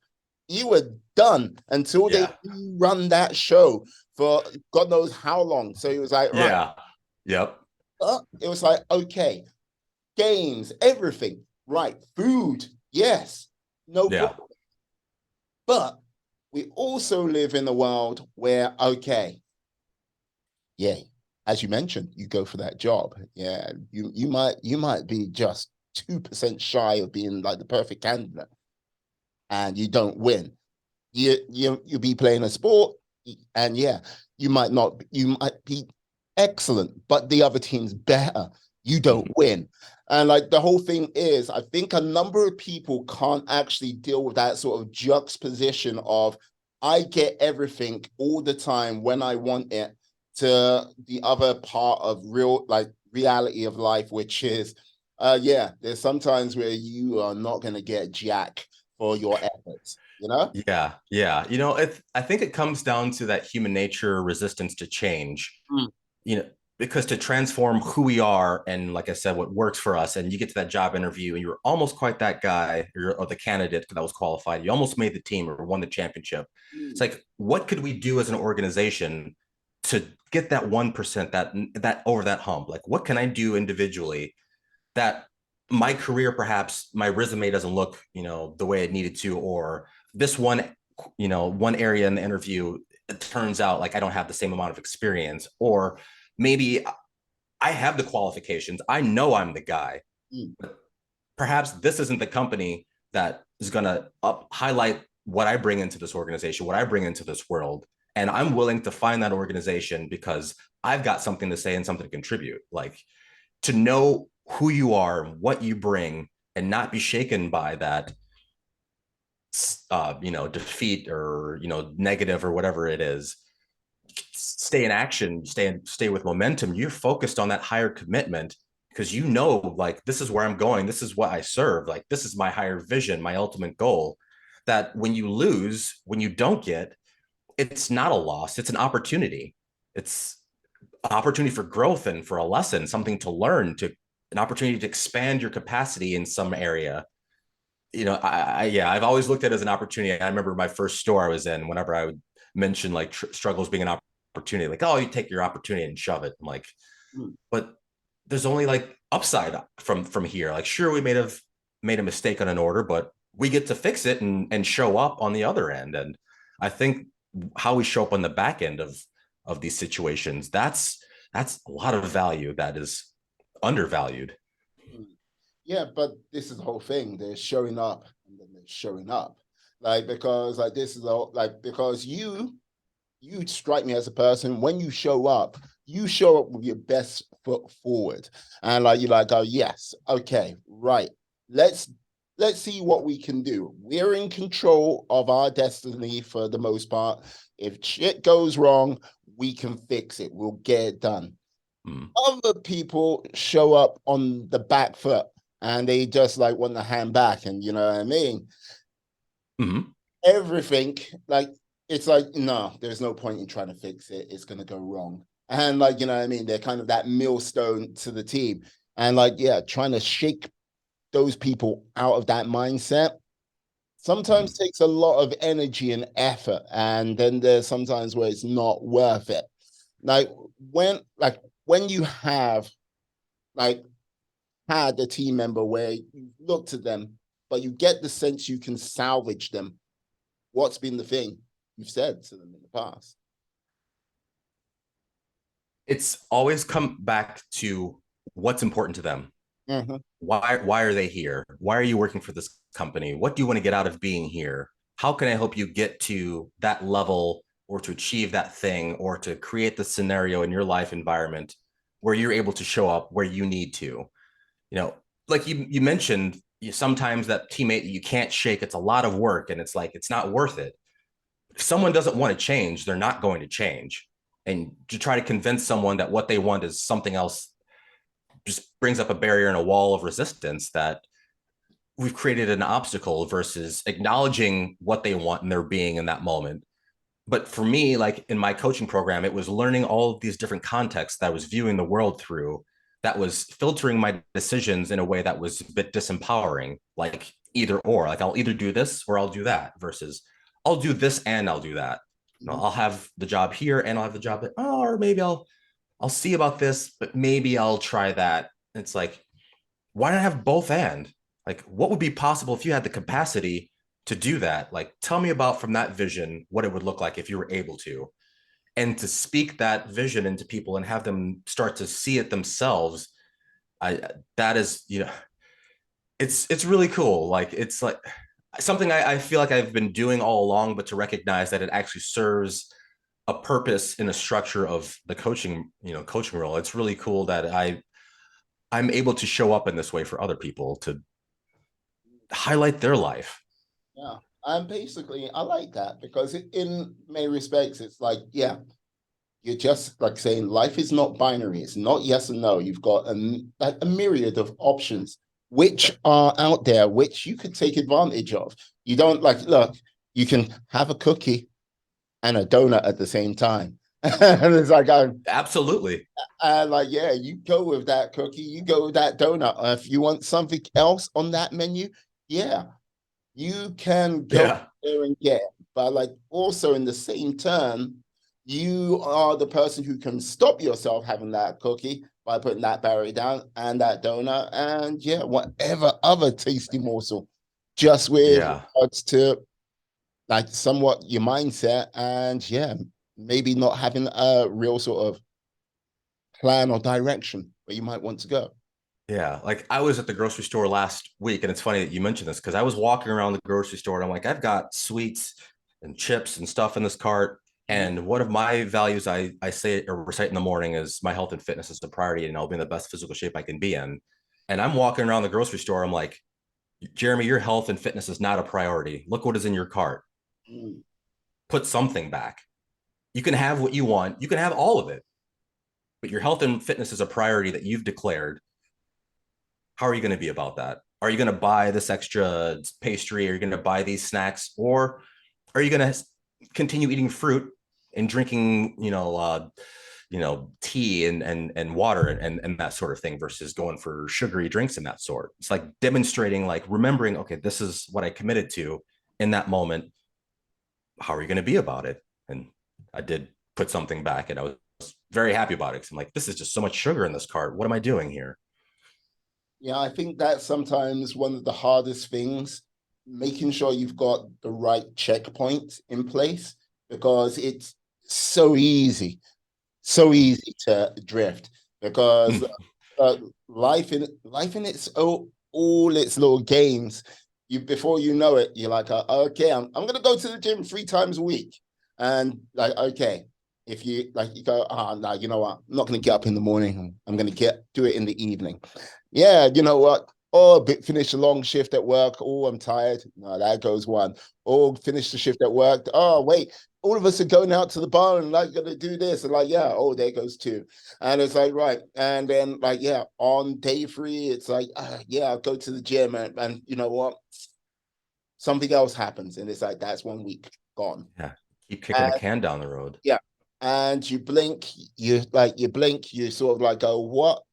Speaker 1: you were done until they
Speaker 2: Yeah.
Speaker 1: run that show for God knows how long. So it was like, right.
Speaker 2: Yeah. Yep.
Speaker 1: It was like, okay, games, everything, right? Food, yes, no
Speaker 2: Yeah.
Speaker 1: problem. But we also live in a world where, okay, yeah, as you mentioned, you go for that job. Yeah, you might be just 2% shy of being like the perfect candidate, and you don't win. You'll be playing a sport, and yeah, you might be excellent, but the other team's better. You don't win. And like the whole thing is, I think a number of people can't actually deal with that sort of juxtaposition of I get everything all the time when I want it, to the other part of reality of life, which is yeah, there's sometimes where you are not gonna get jack for your efforts, you know?
Speaker 2: Yeah, yeah. I think it comes down to that human nature resistance to change.
Speaker 1: Mm.
Speaker 2: You know, because to transform who we are and, like I said, what works for us, and you get to that job interview and you're almost quite that guy, or the candidate that was qualified. You almost made the team or won the championship. It's
Speaker 1: Mm.
Speaker 2: like, what could we do as an organization to get that 1%, that over that hump? Like, what can I do individually that my career, perhaps my resume doesn't look, the way it needed to, or this one area in the interview, it turns out like I don't have the same amount of experience, or maybe I have the qualifications. I know I'm the guy,
Speaker 1: Mm.
Speaker 2: but perhaps this isn't the company that is going to highlight what I bring into this organization, what I bring into this world. And I'm willing to find that organization because I've got something to say and something to contribute. Like, to know who you are, what you bring, and not be shaken by that, defeat, or, negative, or whatever it is. Stay in action, stay with momentum. You're focused on that higher commitment because like, this is where I'm going. This is what I serve. Like, this is my higher vision, my ultimate goal. That when you lose, when you don't get, it's not a loss. It's an opportunity. It's an opportunity for growth and for a lesson, something to learn, to an opportunity to expand your capacity in some area. Yeah, I've always looked at it as an opportunity. I remember my first store I was in, whenever I would mention like struggles being an opportunity, like, oh, you take your opportunity and shove it. I'm like,
Speaker 1: Mm.
Speaker 2: but there's only like upside from here. Like, sure, we may have made a mistake on an order, but we get to fix it and show up on the other end. And I think how we show up on the back end of these situations, that's a lot of value that is undervalued.
Speaker 1: Mm. Yeah, but this is the whole thing. They're showing up and then they're showing up. Like because like this is all like because you strike me as a person when you show up with your best foot forward. And like you're like, oh yes, okay, right. Let's let's see what we can do. We're in control of our destiny for the most part. If shit goes wrong, we can fix it. We'll get it done.
Speaker 2: Mm.
Speaker 1: Other people show up on the back foot and they just like want to hand back, and you know what I mean?
Speaker 2: Mm-hmm.
Speaker 1: Everything like it's like no, there's no point in trying to fix it. It's gonna go wrong. And like, you know what I mean? They're kind of that millstone to the team. And like, yeah, trying to shake those people out of that mindset
Speaker 2: Mm-hmm.
Speaker 1: sometimes takes a lot of energy and effort. And then there's sometimes where it's not worth it. Like when you have like had a team member where you looked at them, but you get the sense you can salvage them, what's been the thing you've said to them in the past?
Speaker 2: It's always come back to what's important to them.
Speaker 1: Mm-hmm.
Speaker 2: Why are they here? Why are you working for this company? What do you want to get out of being here? How can I help you get to that level or to achieve that thing or to create the scenario in your life environment where you're able to show up where you need to? You know, like you mentioned, sometimes that teammate that you can't shake, it's a lot of work and it's like it's not worth it. If someone doesn't want to change, they're not going to change. And to try to convince someone that what they want is something else just brings up a barrier and a wall of resistance that we've created an obstacle versus acknowledging what they want in their being in that moment. But for me, like in my coaching program, it was learning all of these different contexts that I was viewing the world through, that was filtering my decisions in a way that was a bit disempowering, like either or, like I'll either do this or I'll do that versus I'll do this and I'll do that. You know,
Speaker 1: Mm-hmm.
Speaker 2: I'll have the job here and I'll have the job that, oh, or maybe I'll see about this, but maybe I'll try that. It's like, why not have both and? Like, what would be possible if you had the capacity to do that? Like, tell me about from that vision what it would look like if you were able to. And to speak that vision into people and have them start to see it themselves, I that is, it's really cool. Like it's like something I feel like I've been doing all along, but to recognize that it actually serves a purpose in a structure of the coaching, coaching role. It's really cool that I'm able to show up in this way for other people to highlight their life.
Speaker 1: Yeah. And basically, I like that because in many respects, it's like, yeah, you're just like saying life is not binary. It's not yes and no. You've got a myriad of options which are out there, which you could take advantage of. You don't like, look, you can have a cookie and a donut at the same time. And it's like,
Speaker 2: Absolutely.
Speaker 1: like, yeah, you go with that cookie, you go with that donut. If you want something else on that menu, yeah, you can go
Speaker 2: Yeah.
Speaker 1: there and get. But like also in the same turn, you are the person who can stop yourself having that cookie by putting that berry down and that donut and yeah, whatever other tasty morsel, just with
Speaker 2: Yeah.
Speaker 1: regards to like somewhat your mindset and yeah, maybe not having a real sort of plan or direction where you might want to go.
Speaker 2: Yeah. Like I was at the grocery store last week, and it's funny that you mentioned this because I was walking around the grocery store and I'm like, I've got sweets and chips and stuff in this cart.
Speaker 1: Mhm.
Speaker 2: And one of my values I say or recite in the morning is my health and fitness is the priority, and I'll be in the best physical shape I can be in. And I'm walking around the grocery store. I'm like, Jeremy, your health and fitness is not a priority. Look what is in your cart.
Speaker 1: Mm.
Speaker 2: Put something back. You can have what you want. You can have all of it, but your health and fitness is a priority that you've declared. How are you going to be about that? Are you going to buy this extra pastry? Are you going to buy these snacks? Or are you going to continue eating fruit and drinking, tea and water and that sort of thing versus going for sugary drinks and that sort? It's like demonstrating, like remembering, okay, this is what I committed to in that moment. How are you going to be about it? And I did put something back, and I was very happy about it. 'Cause I'm like, this is just so much sugar in this cart. What am I doing here?
Speaker 1: Yeah, I think that's sometimes one of the hardest things, making sure you've got the right checkpoints in place because it's so easy to drift because
Speaker 2: Mm.
Speaker 1: uh, life in its all its little games. You before you know it, you're like, okay, I'm gonna go to the gym 3 times a week, and like, okay, if you like, you go, no, you know what? I'm not gonna get up in the morning. I'm gonna do it in the evening. Yeah, you know what? Oh, finish a long shift at work. Oh, I'm tired. No, that goes one. Oh, finish the shift at work. Oh, wait, all of us are going out to the bar and like gonna do this. And like, yeah, oh, there goes two. And it's like, right. And then like, yeah, on day three, it's like, yeah, I'll go to the gym and you know what? Something else happens. And it's like, that's 1 week gone.
Speaker 2: Yeah. Keep kicking the
Speaker 1: And
Speaker 2: can down the road.
Speaker 1: yeah. And you blink, you sort of like go, what?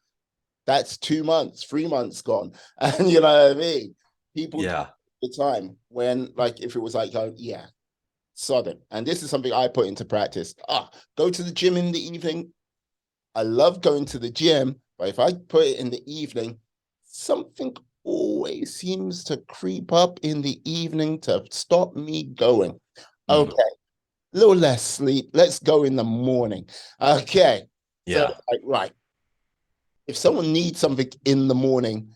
Speaker 1: That's 2 months, 3 months gone. And you know what I mean? People do
Speaker 2: Yeah.
Speaker 1: the time when, like, if it was like, oh, yeah, sodden. And this is something I put into practice. Go to the gym in the evening. I love going to the gym, but if I put it in the evening, something always seems to creep up in the evening to stop me going. Okay,
Speaker 2: Mm.
Speaker 1: a little less sleep. Let's go in the morning. Okay. So,
Speaker 2: Yeah.
Speaker 1: like, right. If someone needs something in the morning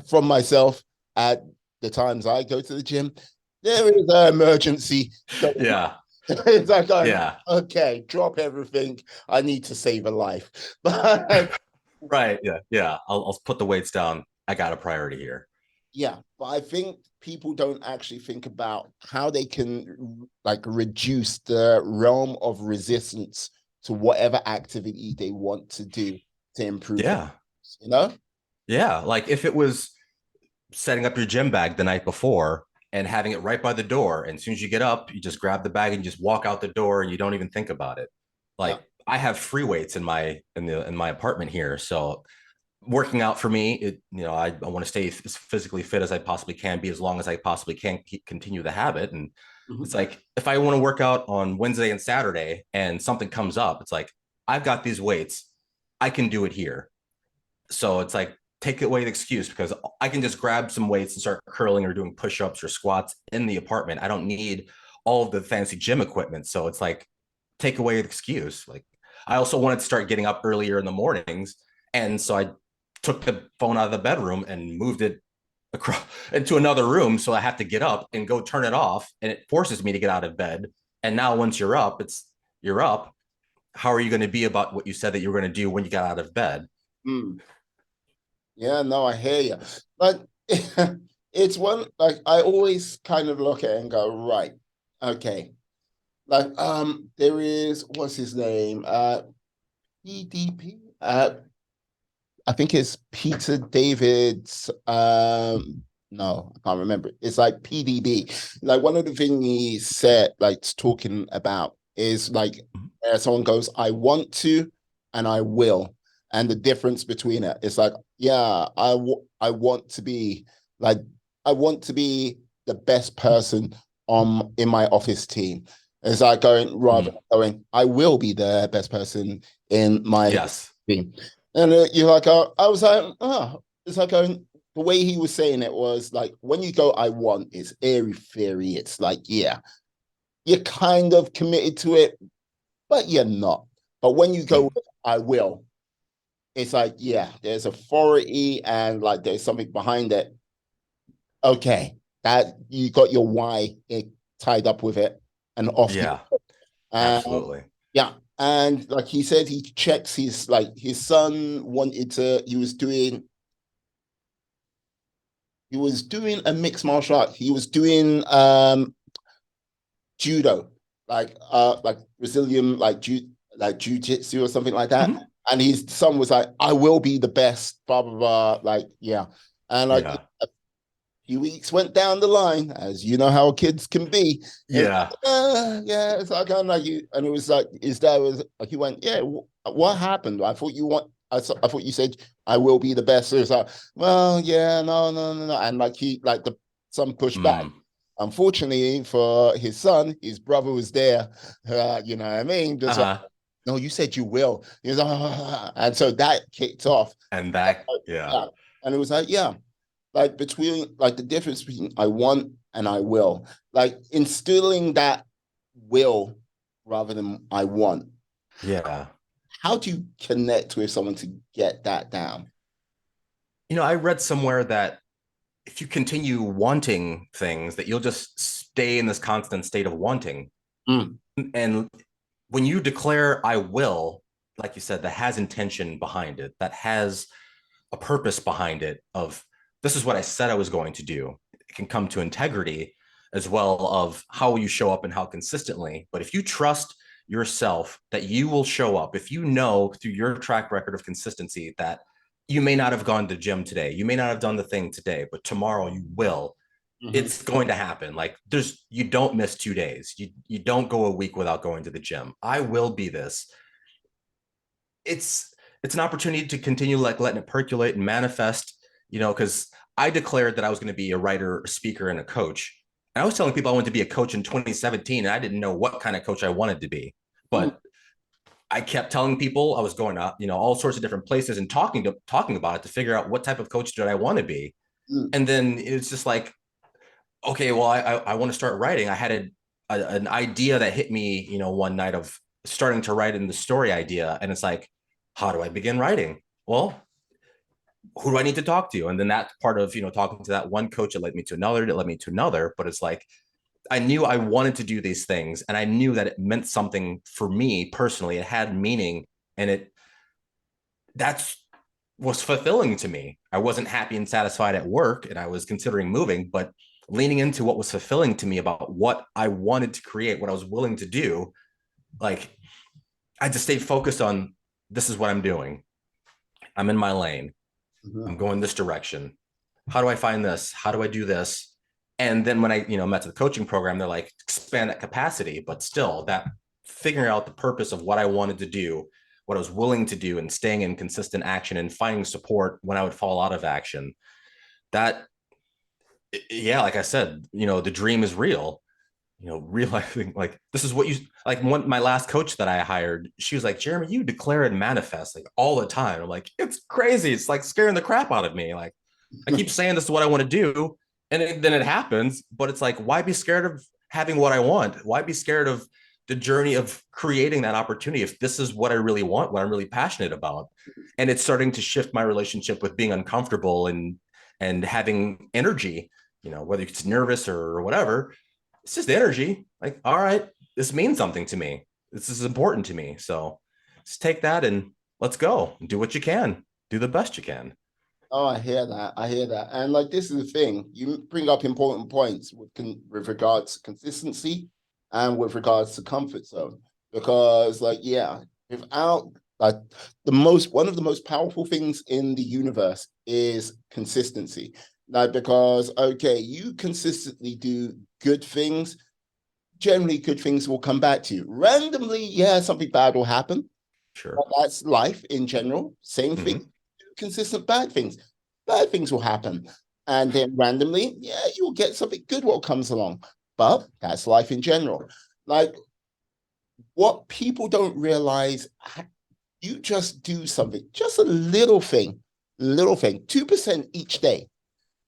Speaker 1: from myself at the times I go to the gym, there is an emergency going on.
Speaker 2: Yeah.
Speaker 1: It's like,
Speaker 2: Yeah.
Speaker 1: okay, drop everything. I need to save a life. But
Speaker 2: Right. Yeah. Yeah. I'll put the weights down. I got a priority here.
Speaker 1: yeah, but I think people don't actually think about how they can like reduce the realm of resistance to whatever activity they want to do to improve their,
Speaker 2: Yeah.
Speaker 1: you know?
Speaker 2: Yeah. Like if it was setting up your gym bag the night before and having it right by the door. And as soon as you get up, you just grab the bag and you just walk out the door and you don't even think about it.
Speaker 1: Yeah.
Speaker 2: Like I have free weights in my apartment here. So working out for me, I want to stay as physically fit as I possibly can be as long as I possibly can continue the habit. And it's
Speaker 1: Mhm.
Speaker 2: like if I want to work out on Wednesday and Saturday and something comes up, it's like I've got these weights. I can do it here. So it's like take away the excuse because I can just grab some weights and start curling or doing push-ups or squats in the apartment. I don't need all of the fancy gym equipment. So it's like take away the excuse. Like I also wanted to start getting up earlier in the mornings. And so I took the phone out of the bedroom and moved it across into another room. So I have to get up and go turn it off. And it forces me to get out of bed. And now once you're up, you're up. How are you going to be about what you said that you were going to do when you got out of bed?
Speaker 1: Mm. Yeah, no, I hear you. Like it's one like I always kind of look at it and go, right, okay. Like there is what's his name? PDP. I think it's Peter David's no, I can't remember. It's like PDB. Like one of the things he said, like talking about is like someone goes, I want to and I will. And the difference between it is like, yeah, I want to be like I want to be the best person in my office team. It's like going rather
Speaker 2: Mm.
Speaker 1: than going, I will be the best person in my
Speaker 2: Yes.
Speaker 1: team. And you're like, I was like, it's like the way he was saying it was like, when you go, I want, it's airy fairy. It's like, yeah, you're kind of committed to it, but you're not. But when you go,
Speaker 2: Mm.
Speaker 1: with, I will, it's like, yeah, there's authority and like there's something behind it. Okay, that you got your why tied up with it and off you.
Speaker 2: Yeah.
Speaker 1: And
Speaker 2: Absolutely.
Speaker 1: yeah, and like he said, he checks his son wanted to. He was doing a mixed martial art. He was doing judo, like Brazilian like jiu-jitsu or something like that.
Speaker 2: Mhm.
Speaker 1: And his son was like, I will be the best, blah blah blah. Like, yeah. And like
Speaker 2: Yeah.
Speaker 1: a few weeks went down the line, as you know how kids can be. It's
Speaker 2: Yeah.
Speaker 1: like, yeah, it's like kind of like you, and it was like his dad was like, he went, yeah, what happened? I thought you said I will be the best. So it's like, well, yeah, no, no, no, no, and like the son pushed back.
Speaker 2: Mm.
Speaker 1: Unfortunately for his son, his brother was there. You know what I mean? Just like,
Speaker 2: Uh-huh.
Speaker 1: No, you said you will. He was, and so that kicked off.
Speaker 2: And that, yeah.
Speaker 1: Yeah. And it was like, yeah, like between like the difference between I want and I will, like instilling that will rather than I want.
Speaker 2: Yeah.
Speaker 1: How do you connect with someone to get that down?
Speaker 2: I read somewhere that if you continue wanting things, that you'll just stay in this constant state of wanting.
Speaker 1: Mm.
Speaker 2: And when you declare I will, like you said, that has intention behind it, that has a purpose behind it of this is what I said I was going to do. It can come to integrity as well of how you show up and how consistently. But if you trust yourself that you will show up, if you know through your track record of consistency that you may not have gone to the gym today, you may not have done the thing today, but tomorrow you will, it's going to happen. Like you don't miss 2 days. You don't go a week without going to the gym. I will be this. It's an opportunity to continue like letting it percolate and manifest, because I declared that I was going to be a writer, a speaker, and a coach. And I was telling people I wanted to be a coach in 2017, and I didn't know what kind of coach I wanted to be. But I kept telling people I was going to, all sorts of different places and talking about it to figure out what type of coach did I want to be. And then it's just like, okay, well, I want to start writing. I had an idea that hit me, one night of starting to write in the story idea. And it's like, how do I begin writing? Well, who do I need to talk to? And then that part of, talking to that one coach, it led me to another, it led me to another. But it's like, I knew I wanted to do these things and I knew that it meant something for me personally. It had meaning and that's was fulfilling to me. I wasn't happy and satisfied at work and I was considering moving, but leaning into what was fulfilling to me about what I wanted to create, what I was willing to do, like I just stayed focused on this is what I'm doing. I'm in my lane. I'm going this direction. How do I find this? How do I do this? And then when I, met to the coaching program, they're like, expand that capacity, but still that figuring out the purpose of what I wanted to do, what I was willing to do and staying in consistent action and finding support when I would fall out of action. That, yeah, like I said, the dream is real. Realizing like this is what you like. My last coach that I hired, she was like, Jeremy, you declare and manifest like all the time. I'm like, it's crazy. It's like scaring the crap out of me. Like I keep saying this is what I want to do, and then it happens. But it's like, why be scared of having what I want? Why be scared of the journey of creating that opportunity if this is what I really want, what I'm really passionate about? And it's starting to shift my relationship with being uncomfortable and having energy. Whether it's nervous or whatever, it's just energy. Like, all right, this means something to me. This is important to me. So just take that and let's go. Do what you can. Do the best you can.
Speaker 1: Oh, I hear that. I hear that. And like this is the thing, you bring up important points with regards to consistency and with regards to comfort zone. Because like, yeah, without like one of the most powerful things in the universe is consistency. Like because okay, you consistently do good things, generally good things will come back to you. Randomly, yeah, something bad will happen.
Speaker 2: Sure.
Speaker 1: But that's life in general. Same thing, consistent bad things. Bad things will happen. And then randomly, yeah, you'll get something good what comes along. But that's life in general. Like what people don't realize, you just do something, just a little thing, 2% each day.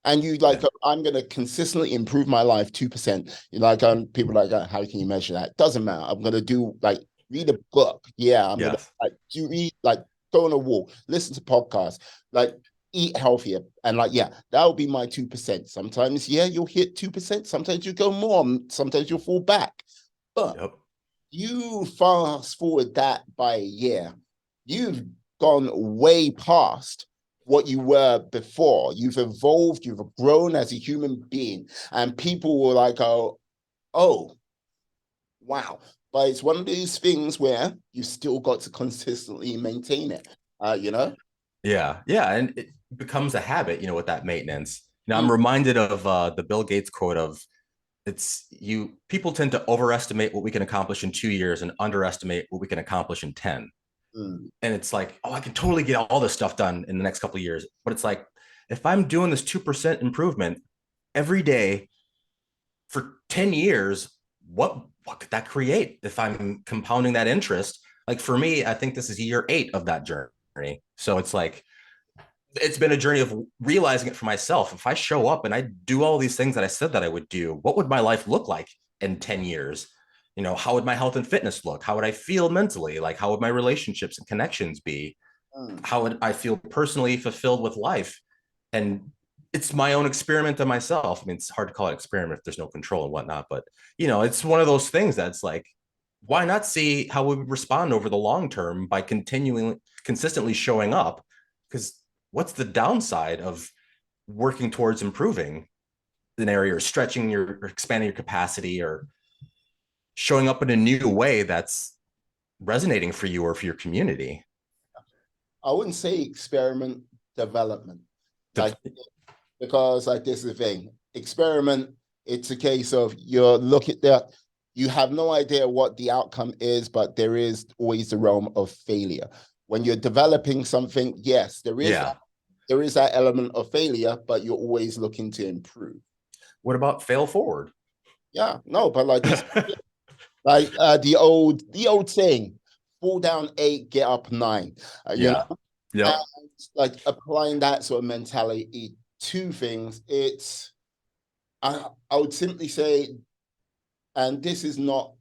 Speaker 1: And you like, I'm going to consistently improve my life 2%. You like, people like, how can you measure that? Doesn't matter. I'm going to do like read a book. Yeah, I'm going to like do read like go on a walk, listen to podcasts, like eat healthier, and like yeah, that will be my 2%. Sometimes yeah, you'll hit 2%. Sometimes you go more. Sometimes you'll fall back. But you fast forward that by a year, you've gone way past what you were before. You've evolved, you've grown as a human being, and people will like, oh, wow. But it's one of these things where you still got to consistently maintain it,
Speaker 2: Yeah. And it becomes a habit, with that maintenance. Now I'm reminded of the Bill Gates quote of people tend to overestimate what we can accomplish in 2 years and underestimate what we can accomplish in 10. And it's like, oh, I can totally get all this stuff done in the next couple of years. But it's like, if I'm doing this 2% improvement every day for 10 years, what could that create if I'm compounding that interest? Like for me, I think this is year 8 of that journey. So it's like it's been a journey of realizing it for myself. If I show up and I do all these things that I said that I would do, what would my life look like in 10 years? You know, how would my health and fitness look? How would I feel mentally? Like, how would my relationships and connections be?
Speaker 1: Mm.
Speaker 2: How would I feel personally fulfilled with life? And it's my own experiment on myself. I mean, it's hard to call it experiment if there's no control and whatnot, but you know, it's one of those things that's like, why not see how we respond over the long term by continuing consistently showing up? Because what's the downside of working towards improving an area or stretching your or expanding your capacity or showing up in a new way that's resonating for you or for your community?
Speaker 1: I wouldn't say experiment, development. Like, because like this is the thing. Experiment, it's a case of you're looking there, you have no idea what the outcome is, but there is always the realm of failure. When you're developing something, yes,
Speaker 2: Yeah.
Speaker 1: there is that element of failure, but you're always looking to improve.
Speaker 2: What about fail forward?
Speaker 1: Yeah, no, but like this, like the old saying, fall down 8, get up 9. You
Speaker 2: Yeah.
Speaker 1: know,
Speaker 2: Yep.
Speaker 1: and like applying that sort of mentality to things, I would simply say, and this is not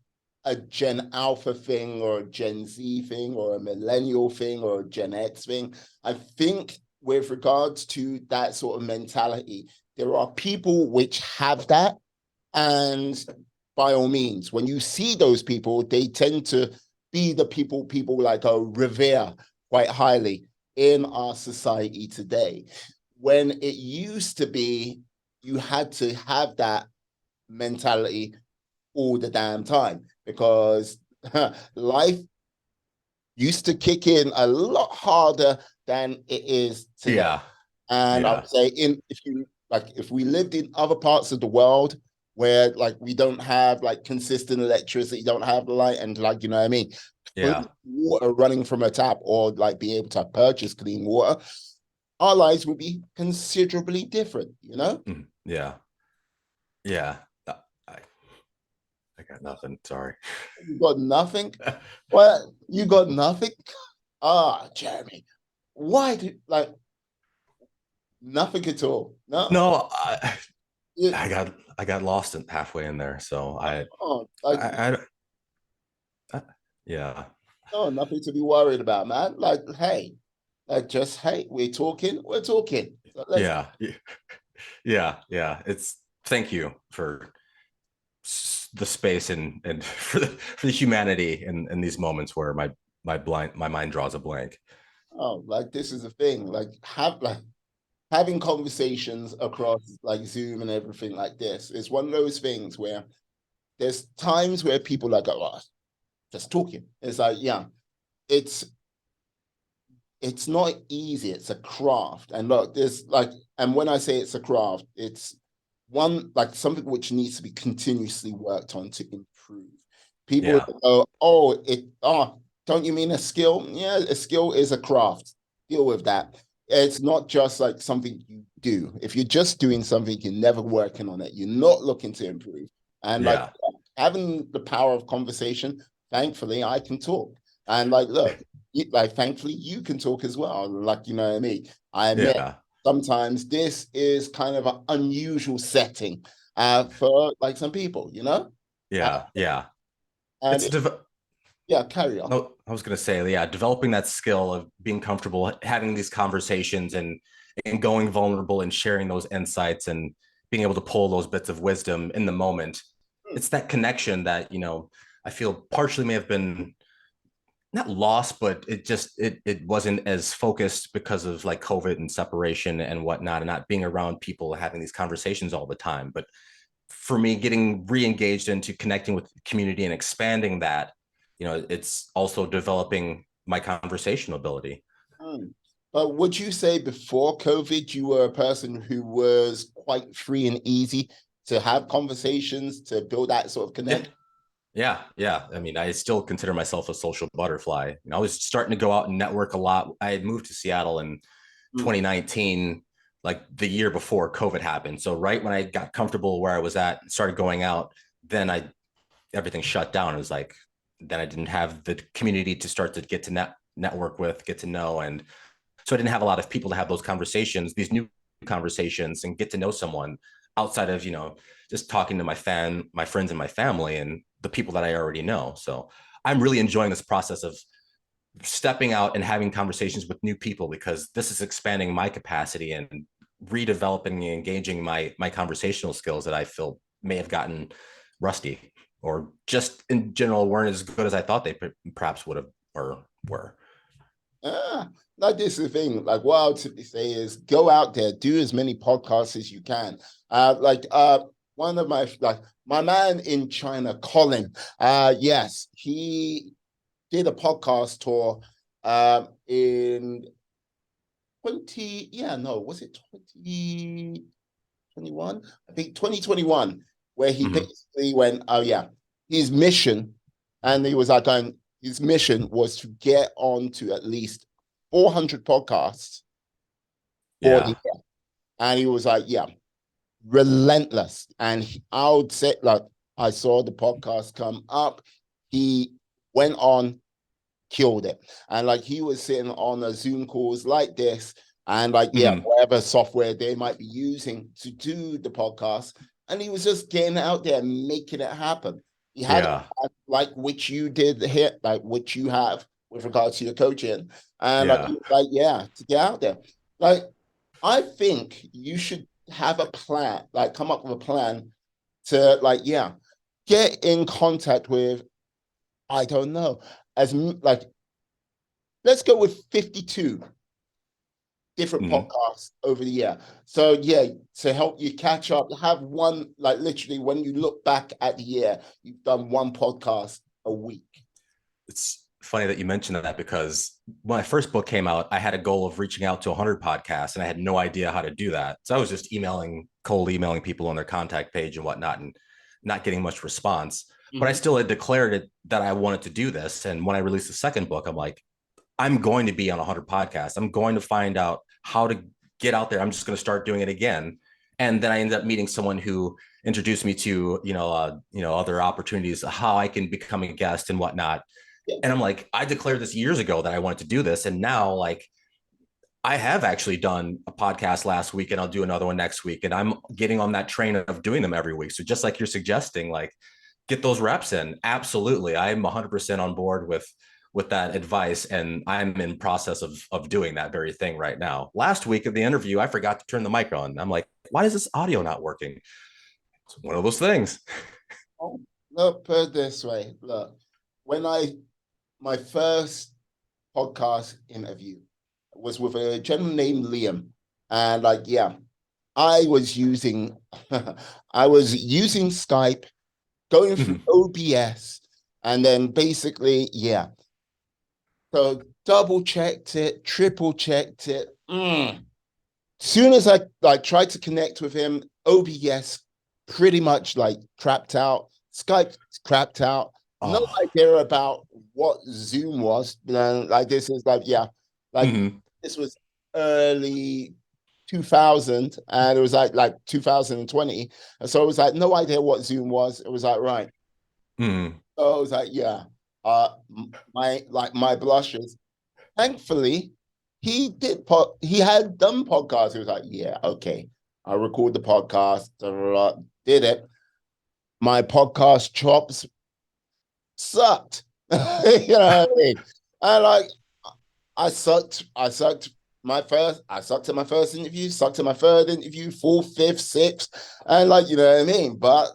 Speaker 1: a Gen Alpha thing or a Gen Z thing or a millennial thing or a Gen X thing. I think with regards to that sort of mentality, there are people which have that. And by all means, when you see those people, they tend to be the people like revere quite highly in our society today. When it used to be, you had to have that mentality all the damn time because life used to kick in a lot harder than it is today.
Speaker 2: Yeah.
Speaker 1: And I
Speaker 2: Yeah.
Speaker 1: would say if you like if we lived in other parts of the world where like we don't have like consistent electricity, don't have light and like you know what I mean,
Speaker 2: Yeah.
Speaker 1: water running from a tap or like be able to purchase clean water, our lives would be considerably different, you know?
Speaker 2: Yeah. Yeah. I, I got nothing. Sorry.
Speaker 1: You got nothing. What? You got nothing? Ah, Jeremy. Why did like nothing at all? No.
Speaker 2: No,
Speaker 1: You,
Speaker 2: I got lost in halfway in there. So
Speaker 1: oh, like
Speaker 2: I, I yeah.
Speaker 1: no, nothing to be worried about, man. Like, hey, like just hey, we're talking. So let's
Speaker 2: Yeah. Yeah. Yeah. It's thank you for the space and for the humanity in these moments where my mind draws a blank.
Speaker 1: oh, like this is the thing. Like having conversations across like Zoom and everything like this is one of those things where there's times where people like oh, just talking. It's like, yeah, it's it's not easy. It's a craft. And look, there's like, and when I say it's a craft, it's one like something which needs to be continuously worked on to improve. People
Speaker 2: Yeah.
Speaker 1: go, oh, don't you mean a skill? Yeah, a skill is a craft. Deal with that. It's not just like something you do. If you're just doing something, you're never working on it. You're not looking to improve. And like
Speaker 2: Yeah.
Speaker 1: having the power of conversation, thankfully, I can talk. And like, look, like thankfully you can talk as well. Like, you know what I mean? I admit
Speaker 2: Yeah.
Speaker 1: sometimes this is kind of an unusual setting for like some people, you know? Uh,
Speaker 2: Yeah. Yeah.
Speaker 1: and
Speaker 2: It's
Speaker 1: it, yeah, carry on.
Speaker 2: no, I was gonna say, yeah, developing that skill of being comfortable having these conversations and going vulnerable and sharing those insights and being able to pull those bits of wisdom in the moment.
Speaker 1: Hmm.
Speaker 2: It's that connection that, you know, I feel partially may have been not lost, but it wasn't as focused because of like COVID and separation and whatnot, and not being around people having these conversations all the time. But for me, getting re-engaged into connecting with the community and expanding that, you know, it's also developing my conversational ability.
Speaker 1: Hmm. But would you say before COVID, you were a person who was quite free and easy to have conversations, to build that sort of
Speaker 2: Yeah.
Speaker 1: connect?
Speaker 2: Yeah, yeah. I mean, I still consider myself a social butterfly. You know, I was starting to go out and network a lot. I had moved to Seattle in
Speaker 1: Hmm.
Speaker 2: 2019, like the year before COVID happened. So right when I got comfortable where I was at and started going out, then I everything shut down. It was like, then I didn't have the community to start to get to network with, get to know. And so I didn't have a lot of people to have those conversations, these new conversations, and get to know someone outside of, just talking to my friends and my family and the people that I already know. So I'm really enjoying this process of stepping out and having conversations with new people, because this is expanding my capacity and redeveloping and engaging my conversational skills that I feel may have gotten rusty, or just in general weren't as good as I thought they perhaps would have or were.
Speaker 1: Ah, like this is the thing. Like what I would simply say is go out there, do as many podcasts as you can. One of my man in China, Colin. Yes, he did a podcast tour in 20, yeah, no, was it 2021? I think 2021, where he
Speaker 2: Mhm.
Speaker 1: basically went, oh yeah, his mission, and he was like going, his mission was to get on to at least 400 podcasts for the
Speaker 2: Yeah.
Speaker 1: year. And he was like, yeah, relentless. And I would say, like, I saw the podcast come up. He went on, killed it. And like he was sitting on a Zoom calls like this, and like, yeah,
Speaker 2: Mhm.
Speaker 1: whatever software they might be using to do the podcast. And he was just getting out there and making it happen. He had a
Speaker 2: Yeah.
Speaker 1: plan like which you did here, like which you have with regards to your coaching. And
Speaker 2: Yeah.
Speaker 1: yeah, to get out there. Like, I think you should have a plan, like come up with a plan to like, yeah, get in contact with, I don't know, like let's go with 52 different
Speaker 2: Mhm.
Speaker 1: podcasts over the year. So yeah, to help you catch up, have one, like literally when you look back at the year, you've done one podcast a week.
Speaker 2: It's funny that you mentioned that, because when my first book came out, I had a goal of reaching out to 100 podcasts, and I had no idea how to do that. So I was just cold emailing people on their contact page and whatnot, and not getting much response. But I
Speaker 1: Mhm.
Speaker 2: still had declared it that I wanted to do this. And when I released the second book, I'm like, I'm going to be on 100 podcasts. I'm going to find out how to get out there. I'm just going to start doing it again. And then I ended up meeting someone who introduced me to, other opportunities, how I can become a guest and whatnot.
Speaker 1: Yeah.
Speaker 2: And I'm like, I declared this years ago that I wanted to do this. And now, like, I have actually done a podcast last week, and I'll do another one next week. And I'm getting on that train of doing them every week. So just like you're suggesting, like, get those reps in. Absolutely. I'm 100% on board with that advice. And I'm in process of doing that very thing right now. Last week of the interview, I forgot to turn the mic on. I'm like, why is this audio not working? It's one of those things.
Speaker 1: Oh, look, put it this way. Look, when my first podcast interview was with a gentleman named Liam. And like, yeah, I was using I was using Skype, going through
Speaker 2: Mhm.
Speaker 1: OBS, and then basically, yeah. So double checked it, triple checked it. Soon as I like tried to connect with him, OBS pretty much like crapped out. Skype crapped out. No
Speaker 2: Oh.
Speaker 1: idea about what Zoom was. Like this is like, yeah, like
Speaker 2: Mhm.
Speaker 1: this was early 2000, and it was like 2020. And so it was like no idea what Zoom was. It was like, right.
Speaker 2: Mhm.
Speaker 1: So I was like, yeah. My blushes. Thankfully, he had done podcasts. He was like, yeah, okay. I record the podcast, did it. My podcast chops sucked. You know what I mean? And like I sucked at my first interview, sucked at my third interview, fourth, fifth, sixth, and like, you know what I mean? But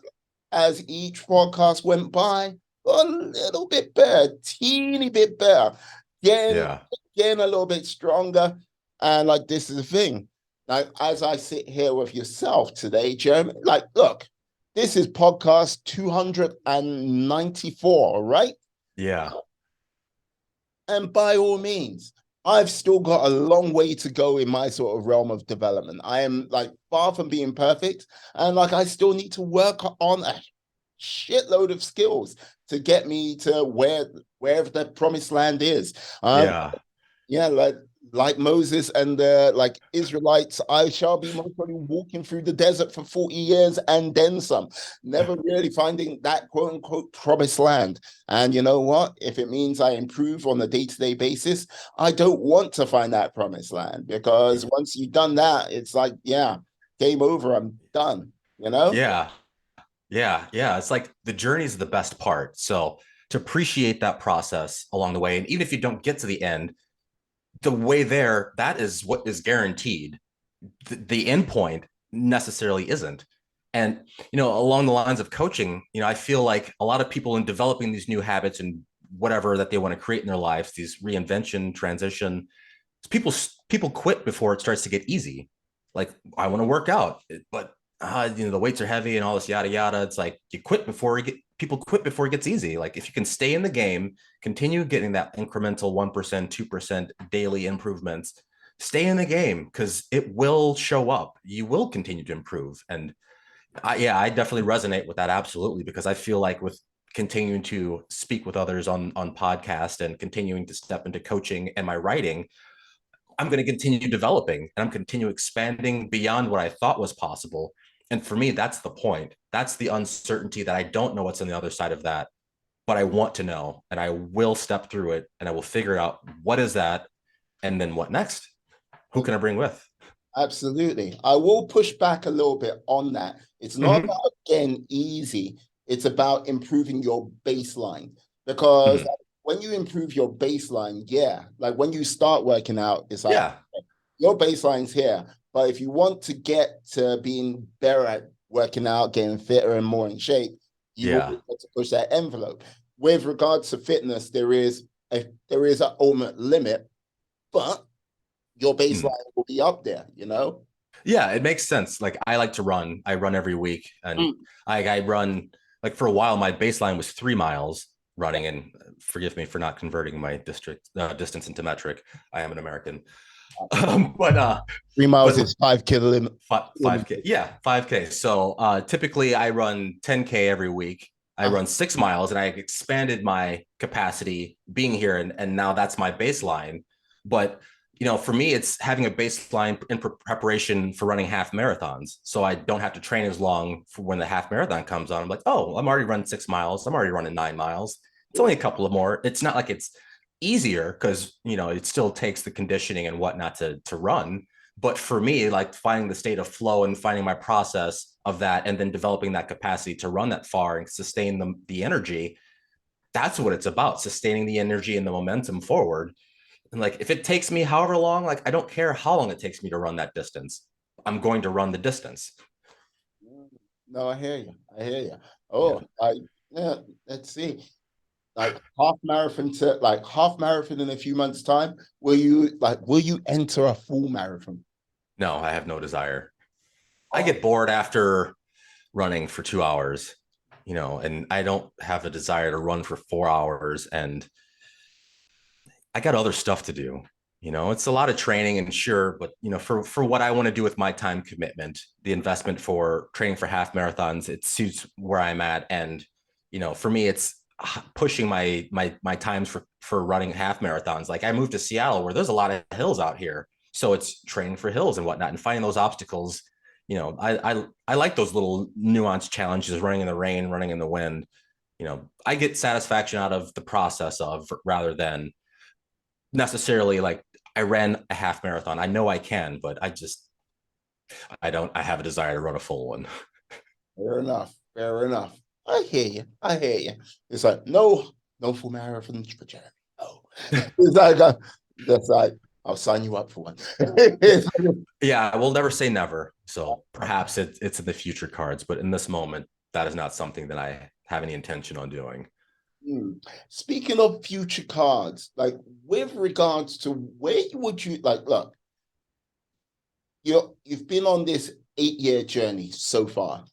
Speaker 1: as each podcast went by, a little bit better, teeny bit better, getting
Speaker 2: Yeah.
Speaker 1: getting a little bit stronger. And like this is the thing. Like as I sit here with yourself today, Jeremy, like look, this is podcast 294, right?
Speaker 2: Yeah.
Speaker 1: And by all means, I've still got a long way to go in my sort of realm of development. I am like far from being perfect. And like I still need to work on a shitload of skills to get me to wherever the promised land is.
Speaker 2: Yeah.
Speaker 1: Yeah, like like Moses and the like Israelites, I shall be most probably walking through the desert for 40 years and then some, never really finding that quote unquote promised land. And you know what? If it means I improve on a day-to-day basis, I don't want to find that promised land, because once you've done that, it's like, yeah, game over. I'm done, you know?
Speaker 2: Yeah. Yeah. Yeah. It's like the journey is the best part. So to appreciate that process along the way, and even if you don't get to the end, the way there, that is what is guaranteed. The end point necessarily isn't. And, along the lines of coaching, I feel like a lot of people in developing these new habits and whatever that they want to create in their lives, these reinvention, transition, people quit before it starts to get easy. Like, I want to work out, but the weights are heavy and all this yada yada. It's like you quit before people quit before it gets easy. Like, if you can stay in the game, continue getting that incremental 1%, 2% daily improvements, stay in the game, because it will show up. You will continue to improve. And I definitely resonate with that, absolutely, because I feel like with continuing to speak with others on podcast and continuing to step into coaching and my writing, I'm going to continue developing and I'm continue expanding beyond what I thought was possible. And for me, that's the point. That's the uncertainty, that I don't know what's on the other side of that, but I want to know, and I will step through it and I will figure out what is that, and then what next? Who can I bring with?
Speaker 1: Absolutely. I will push back a little bit on that. It's not about getting easy. It's about improving your baseline. Because when you improve your baseline, yeah, like when you start working out, it's like,
Speaker 2: Yeah.
Speaker 1: your baseline's here. But if you want to get to being better at working out, getting fitter and more in shape, you will
Speaker 2: Yeah.
Speaker 1: be able to push that envelope. With regards to fitness, there is an ultimate limit, but your baseline will be up there, you know?
Speaker 2: Yeah, it makes sense. Like, I like to run. I run every week, and I run, like, for a while. My baseline was 3 miles running, and forgive me for not converting my distance into metric. I am an American, but
Speaker 1: 3 miles
Speaker 2: but
Speaker 1: is 5
Speaker 2: 5K, yeah, 5K. So typically I run 10K every week. I run 6 miles, and I expanded my capacity being here, and now that's my baseline. But for me, it's having a baseline in preparation for running half marathons, so I don't have to train as long for when the half marathon comes on. I'm like, oh, I'm already running 6 miles. I'm already running 9 miles. It's only a couple of more. It's not like it's easier, because it still takes the conditioning and whatnot to run. But for me, like, finding the state of flow and finding my process of that, and then developing that capacity to run that far and sustain the energy, that's what it's about: sustaining the energy and the momentum forward. And, like, if it takes me however long, like, I don't care how long it takes me to run that distance. I'm going to run the distance.
Speaker 1: No, I hear you. I hear you.
Speaker 2: Yeah.
Speaker 1: Oh, yeah, let's see. Like half marathon in a few months' time. Will you enter a full marathon?
Speaker 2: No, I have no desire. I get bored after running for 2 hours, and I don't have a desire to run for 4 hours. And I got other stuff to do. It's a lot of training, and sure, but for what I want to do with my time commitment, the investment for training for half marathons, it suits where I'm at. And for me, it's pushing my times for running half marathons. Like, I moved to Seattle, where there's a lot of hills out here, so it's training for hills and whatnot, and finding those obstacles. I like those little nuanced challenges: running in the rain, running in the wind. I get satisfaction out of the process of, rather than necessarily, like, I ran a half marathon. I know I can, but I have a desire to run a full one.
Speaker 1: Fair enough. Fair enough. I hear you. I hear you. It's like no full marathons for Jeremy. Oh, it's like that's like I'll sign you up for one.
Speaker 2: Yeah, we'll never say never. So perhaps it's in the future cards, but in this moment, that is not something that I have any intention on doing.
Speaker 1: Speaking of future cards, like with regards to where would you like look, you've been on this 8-year journey so far.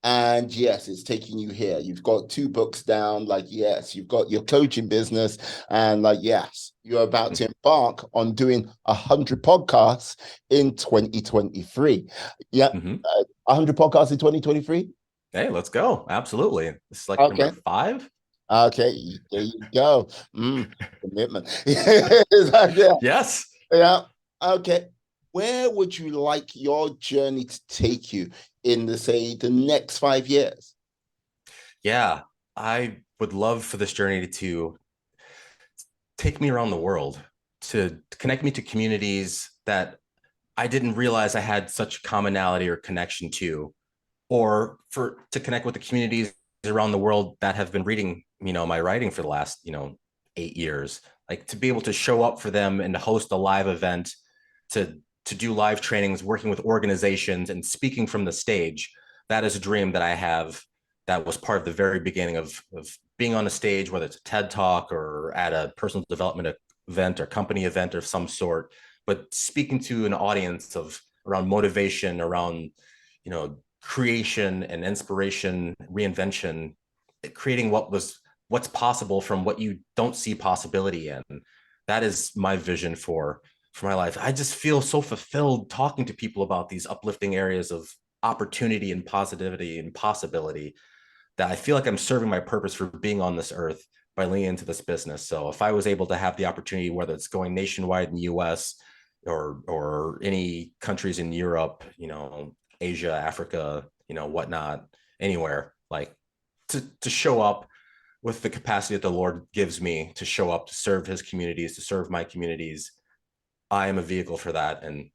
Speaker 1: And yes, it's taking you here. You've got 2 books down. Like, yes, you've got your coaching business. And like, yes, you're about to embark on doing 100 podcasts in 2023. Yeah. 100 podcasts in 2023.
Speaker 2: Hey, let's go. Absolutely. This is like
Speaker 1: Okay.
Speaker 2: number 5.
Speaker 1: Okay, there you go. Commitment. Like, yeah.
Speaker 2: Yes.
Speaker 1: Yeah. Okay. Where would you like your journey to take you in the, say, the next 5 years?
Speaker 2: Yeah, I would love for this journey to take me around the world, to connect me to communities that I didn't realize I had such commonality or connection to, or for to connect with the communities around the world that have been reading, my writing for the last, 8 years. Like to be able to show up for them and to host a live event, to do live trainings, working with organizations and speaking from the stage. That is a dream that I have. That was part of the very beginning of being on a stage, whether it's a TED talk or at a personal development event or company event of some sort, but speaking to an audience of around motivation, around, creation and inspiration, reinvention, creating what's possible from what you don't see possibility in. That is my vision for my life. I just feel so fulfilled talking to people about these uplifting areas of opportunity and positivity and possibility, that I feel like I'm serving my purpose for being on this earth by leaning into this business. So if I was able to have the opportunity, whether it's going nationwide in the US or any countries in Europe, Asia, Africa, whatnot, anywhere, like to show up with the capacity that the Lord gives me to show up to serve his communities, to serve my communities, I am a vehicle for that. And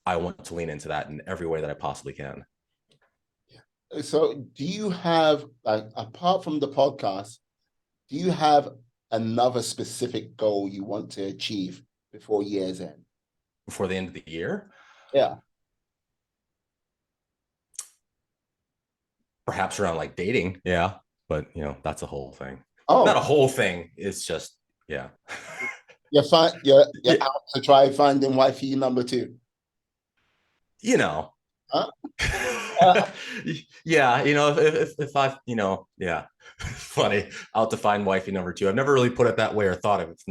Speaker 2: I want to lean into that in every way that I possibly can.
Speaker 1: So, do you have, like, apart from the podcast, do you have another specific goal you want to achieve before year's end?
Speaker 2: Before the end of the year,
Speaker 1: Yeah.
Speaker 2: perhaps around like dating. Yeah. But, that's a whole thing. Not a
Speaker 1: Oh,
Speaker 2: whole thing. It's just, yeah.
Speaker 1: you're
Speaker 2: Yeah.
Speaker 1: out to try finding wifey number two.
Speaker 2: You know,
Speaker 1: Huh? Uh,
Speaker 2: yeah, if I, yeah, funny, out to find wifey number two. I've never really put it that way or thought of it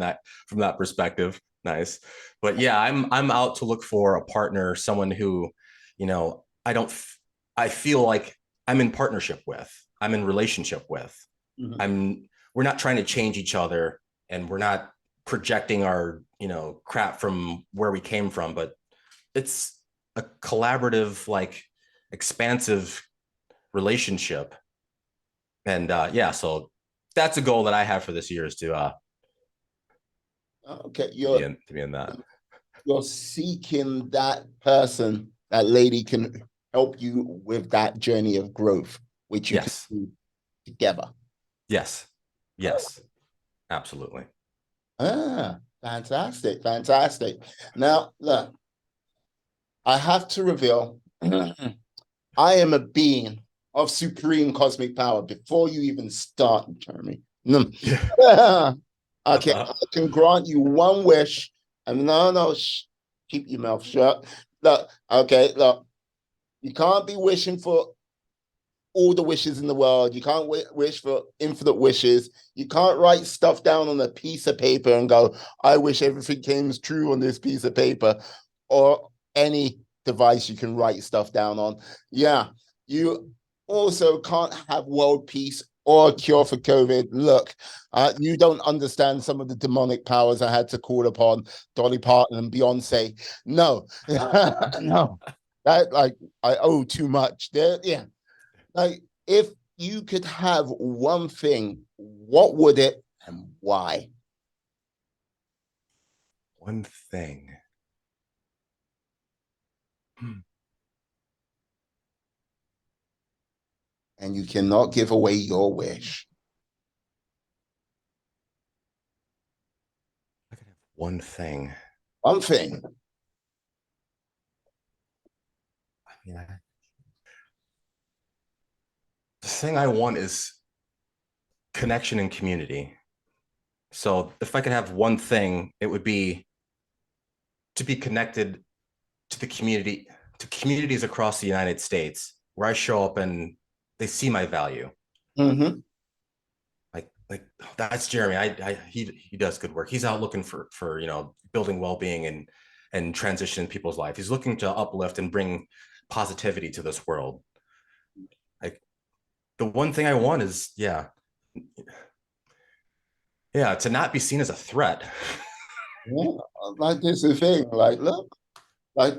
Speaker 2: from that perspective. Nice, but yeah, I'm out to look for a partner, someone who, I don't, I feel like I'm in partnership with, I'm in relationship with.
Speaker 1: mhm.
Speaker 2: I'm We're not trying to change each other, and we're not projecting our, crap from where we came from, but it's a collaborative, like expansive relationship. And yeah, so that's a goal that I have for this year, is
Speaker 1: Okay,
Speaker 2: to be in that.
Speaker 1: you're seeking that person, that lady can help you with that journey of growth, which you can
Speaker 2: Yes.
Speaker 1: do together.
Speaker 2: Yes. Yes. Absolutely.
Speaker 1: Fantastic, fantastic. Now, look, I have to reveal I am a being of supreme cosmic power before you even start, Jeremy.
Speaker 2: Yeah.
Speaker 1: Okay, I can grant you one wish. And no, no, keep your mouth shut. Look, okay, look, you can't be wishing for all the wishes in the world. You can't wish for infinite wishes. You can't write stuff down on a piece of paper and go, I wish everything came true on this piece of paper, or any device you can write stuff down on. Yeah. You also can't have world peace or a cure for COVID. Look, you don't understand some of the demonic powers I had to call upon Dolly Parton and Beyonce. No, no, that, like, I owe too much. There, yeah. Like, if you could have one thing, what would it and why?
Speaker 2: One thing. Hmm.
Speaker 1: And you cannot give away your wish.
Speaker 2: I could have one thing.
Speaker 1: One thing.
Speaker 2: Yeah. The thing I want is connection and community. So if I could have one thing, it would be to be connected to the community, to communities across the United States, where I show up and they see my value.
Speaker 1: Mm-hmm.
Speaker 2: Like that's Jeremy. He does good work. He's out looking for building well-being and transition in people's life. He's looking to uplift and bring positivity to this world. Like the one thing I want is, yeah, to not be seen as a threat.
Speaker 1: Yeah, like this is the thing. Like, look, like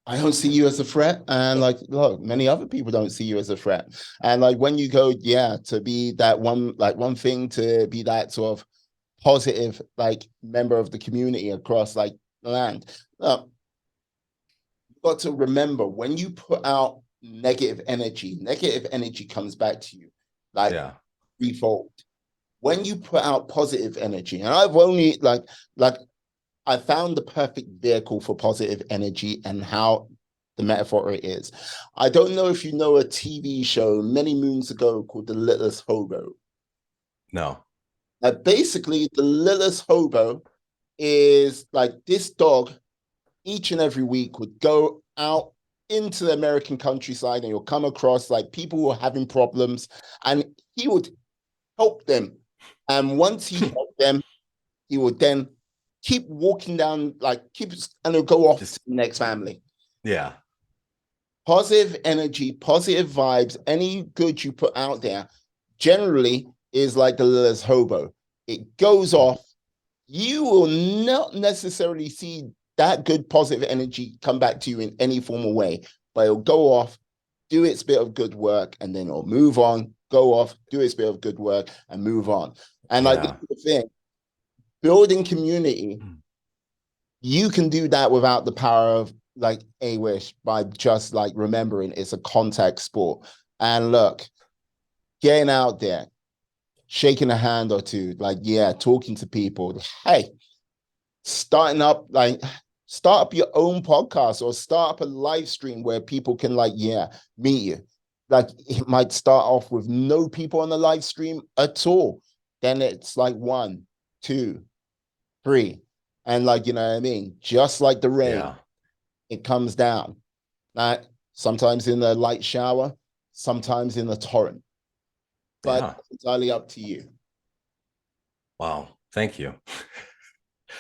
Speaker 1: I don't see you as a threat, and like, look, many other people don't see you as a threat. And like when you go, yeah, to be that one, like one thing to be that sort of positive, like member of the community across like the land. You've got to remember when you put out negative energy comes back to you like
Speaker 2: Yeah.
Speaker 1: threefold. When you put out positive energy, and I've only like I found the perfect vehicle for positive energy and how the metaphor it is. I don't know if you know a TV show many moons ago called The Littlest Hobo.
Speaker 2: No.
Speaker 1: Basically, The Littlest Hobo is like this dog each and every week would go out into the American countryside and you'll come across like people who are having problems and he would help them. And once he helped them, he would then keep walking down, like keep and it'll go off to
Speaker 2: Just
Speaker 1: the next family.
Speaker 2: yeah.
Speaker 1: Positive energy, positive vibes, any good you put out there generally is like the littlest hobo. It goes off. You will not necessarily see that good positive energy come back to you in any formal way, but it'll go off, do its bit of good work, and then it'll move on, go off, do its bit of good work, and move on. And like this
Speaker 2: Yeah.
Speaker 1: is the thing, building community, you can do that without the power of like a wish by just like remembering it's a contact sport. And look, getting out there, shaking a hand or two, like, yeah, talking to people. Hey, starting up, like, start up your own podcast or start up a live stream where people can, like, yeah, meet you. Like, it might start off with no people on the live stream at all. Then it's like one, two, three. And, like, you know what I mean? Just like the rain,
Speaker 2: Yeah.
Speaker 1: it comes down. Like, sometimes in the light shower, sometimes in the torrent. But
Speaker 2: Yeah.
Speaker 1: it's entirely up to you.
Speaker 2: Wow. Thank you.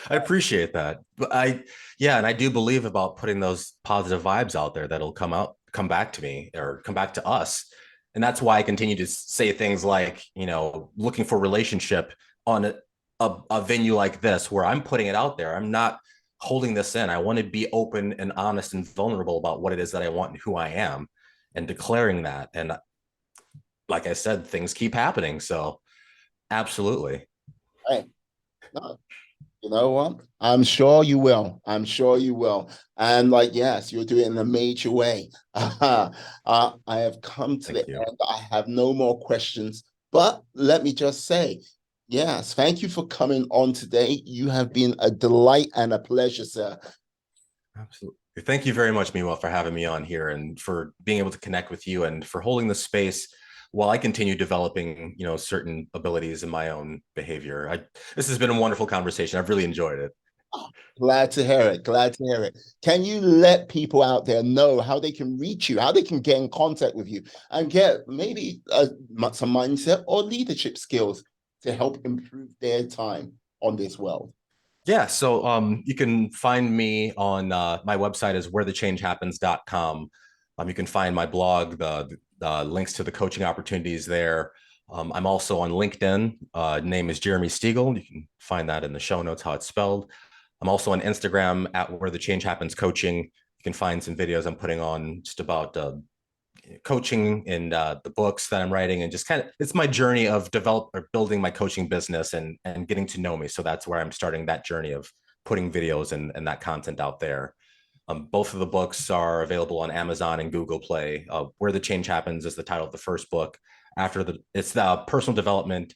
Speaker 2: I appreciate that. But yeah, and I do believe about putting those positive vibes out there that'll come back to me or come back to us. And that's why I continue to say things like, looking for relationship on a venue like this where I'm putting it out there. I'm not holding this in. I want to be open and honest and vulnerable about what it is that I want and who I am and declaring that. And like I said, things keep happening. So absolutely.
Speaker 1: Right. No, you know what? I'm sure you will. I'm sure you will. And like, yes, you'll do it in a major way. I have come to
Speaker 2: Thank
Speaker 1: the
Speaker 2: you.
Speaker 1: end. I have no more questions. But let me just say, yes, thank you for coming on today. You have been a delight and a pleasure, sir.
Speaker 2: Absolutely. Thank you very much, Miwa, for having me on here and for being able to connect with you and for holding the space while I continue developing, certain abilities in my own behavior. This has been a wonderful conversation. I've really enjoyed it.
Speaker 1: Oh, glad to hear it. Glad to hear it. Can you let people out there know how they can reach you, how they can get in contact with you, and get maybe some mindset or leadership skills to help improve their time on this world?
Speaker 2: Yeah, so you can find me on my website is wherethechangehappens.com. You can find my blog, the links to the coaching opportunities there. I'm also on LinkedIn. Name is Jeremy Stiegel. You can find that in the show notes, how it's spelled. I'm also on Instagram at Where the Change Happens Coaching. You can find some videos I'm putting on just about coaching and the books that I'm writing, and just kind of it's my journey of building my coaching business and getting to know me. So that's where I'm starting that journey of putting videos and that content out there. Both of the books are available on Amazon and Google Play. Where the Change Happens is the title of the first book. It's the personal development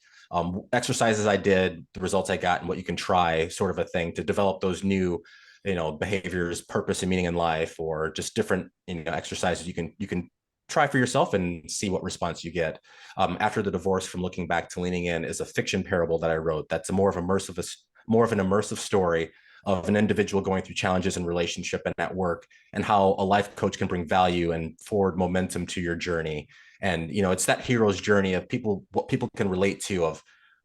Speaker 2: exercises I did, the results I got, and what you can try, sort of a thing to develop those new, behaviors, purpose, and meaning in life, or just different, exercises you can try for yourself and see what response you get. After the Divorce from Looking Back to Leaning In is a fiction parable that I wrote. That's more of an immersive story of an individual going through challenges in relationship and at work, and how a life coach can bring value and forward momentum to your journey. And it's that hero's journey of what people can relate to. Of,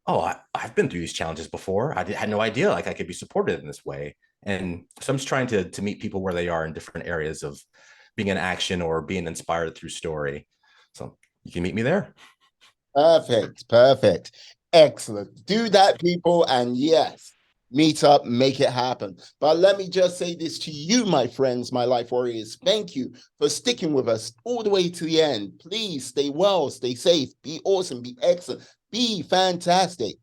Speaker 2: oh, I've been through these challenges before. Had no idea like I could be supported in this way. And so I'm just trying to meet people where they are in different areas of being in action or being inspired through story. So you can meet me there.
Speaker 1: Perfect. Perfect. Excellent. Do that, people. And yes, Meet up, make it happen. But let me just say this to you, my friends, my life warriors. Thank you for sticking with us all the way to the end. Please stay well, stay safe, be awesome, be excellent, be fantastic.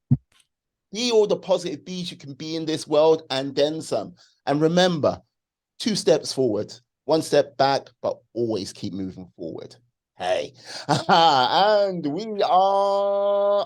Speaker 1: Be all the positive bees you can be in this world and then some. And remember, 2 steps forward, 1 step back, but always keep moving forward. Hey, and we are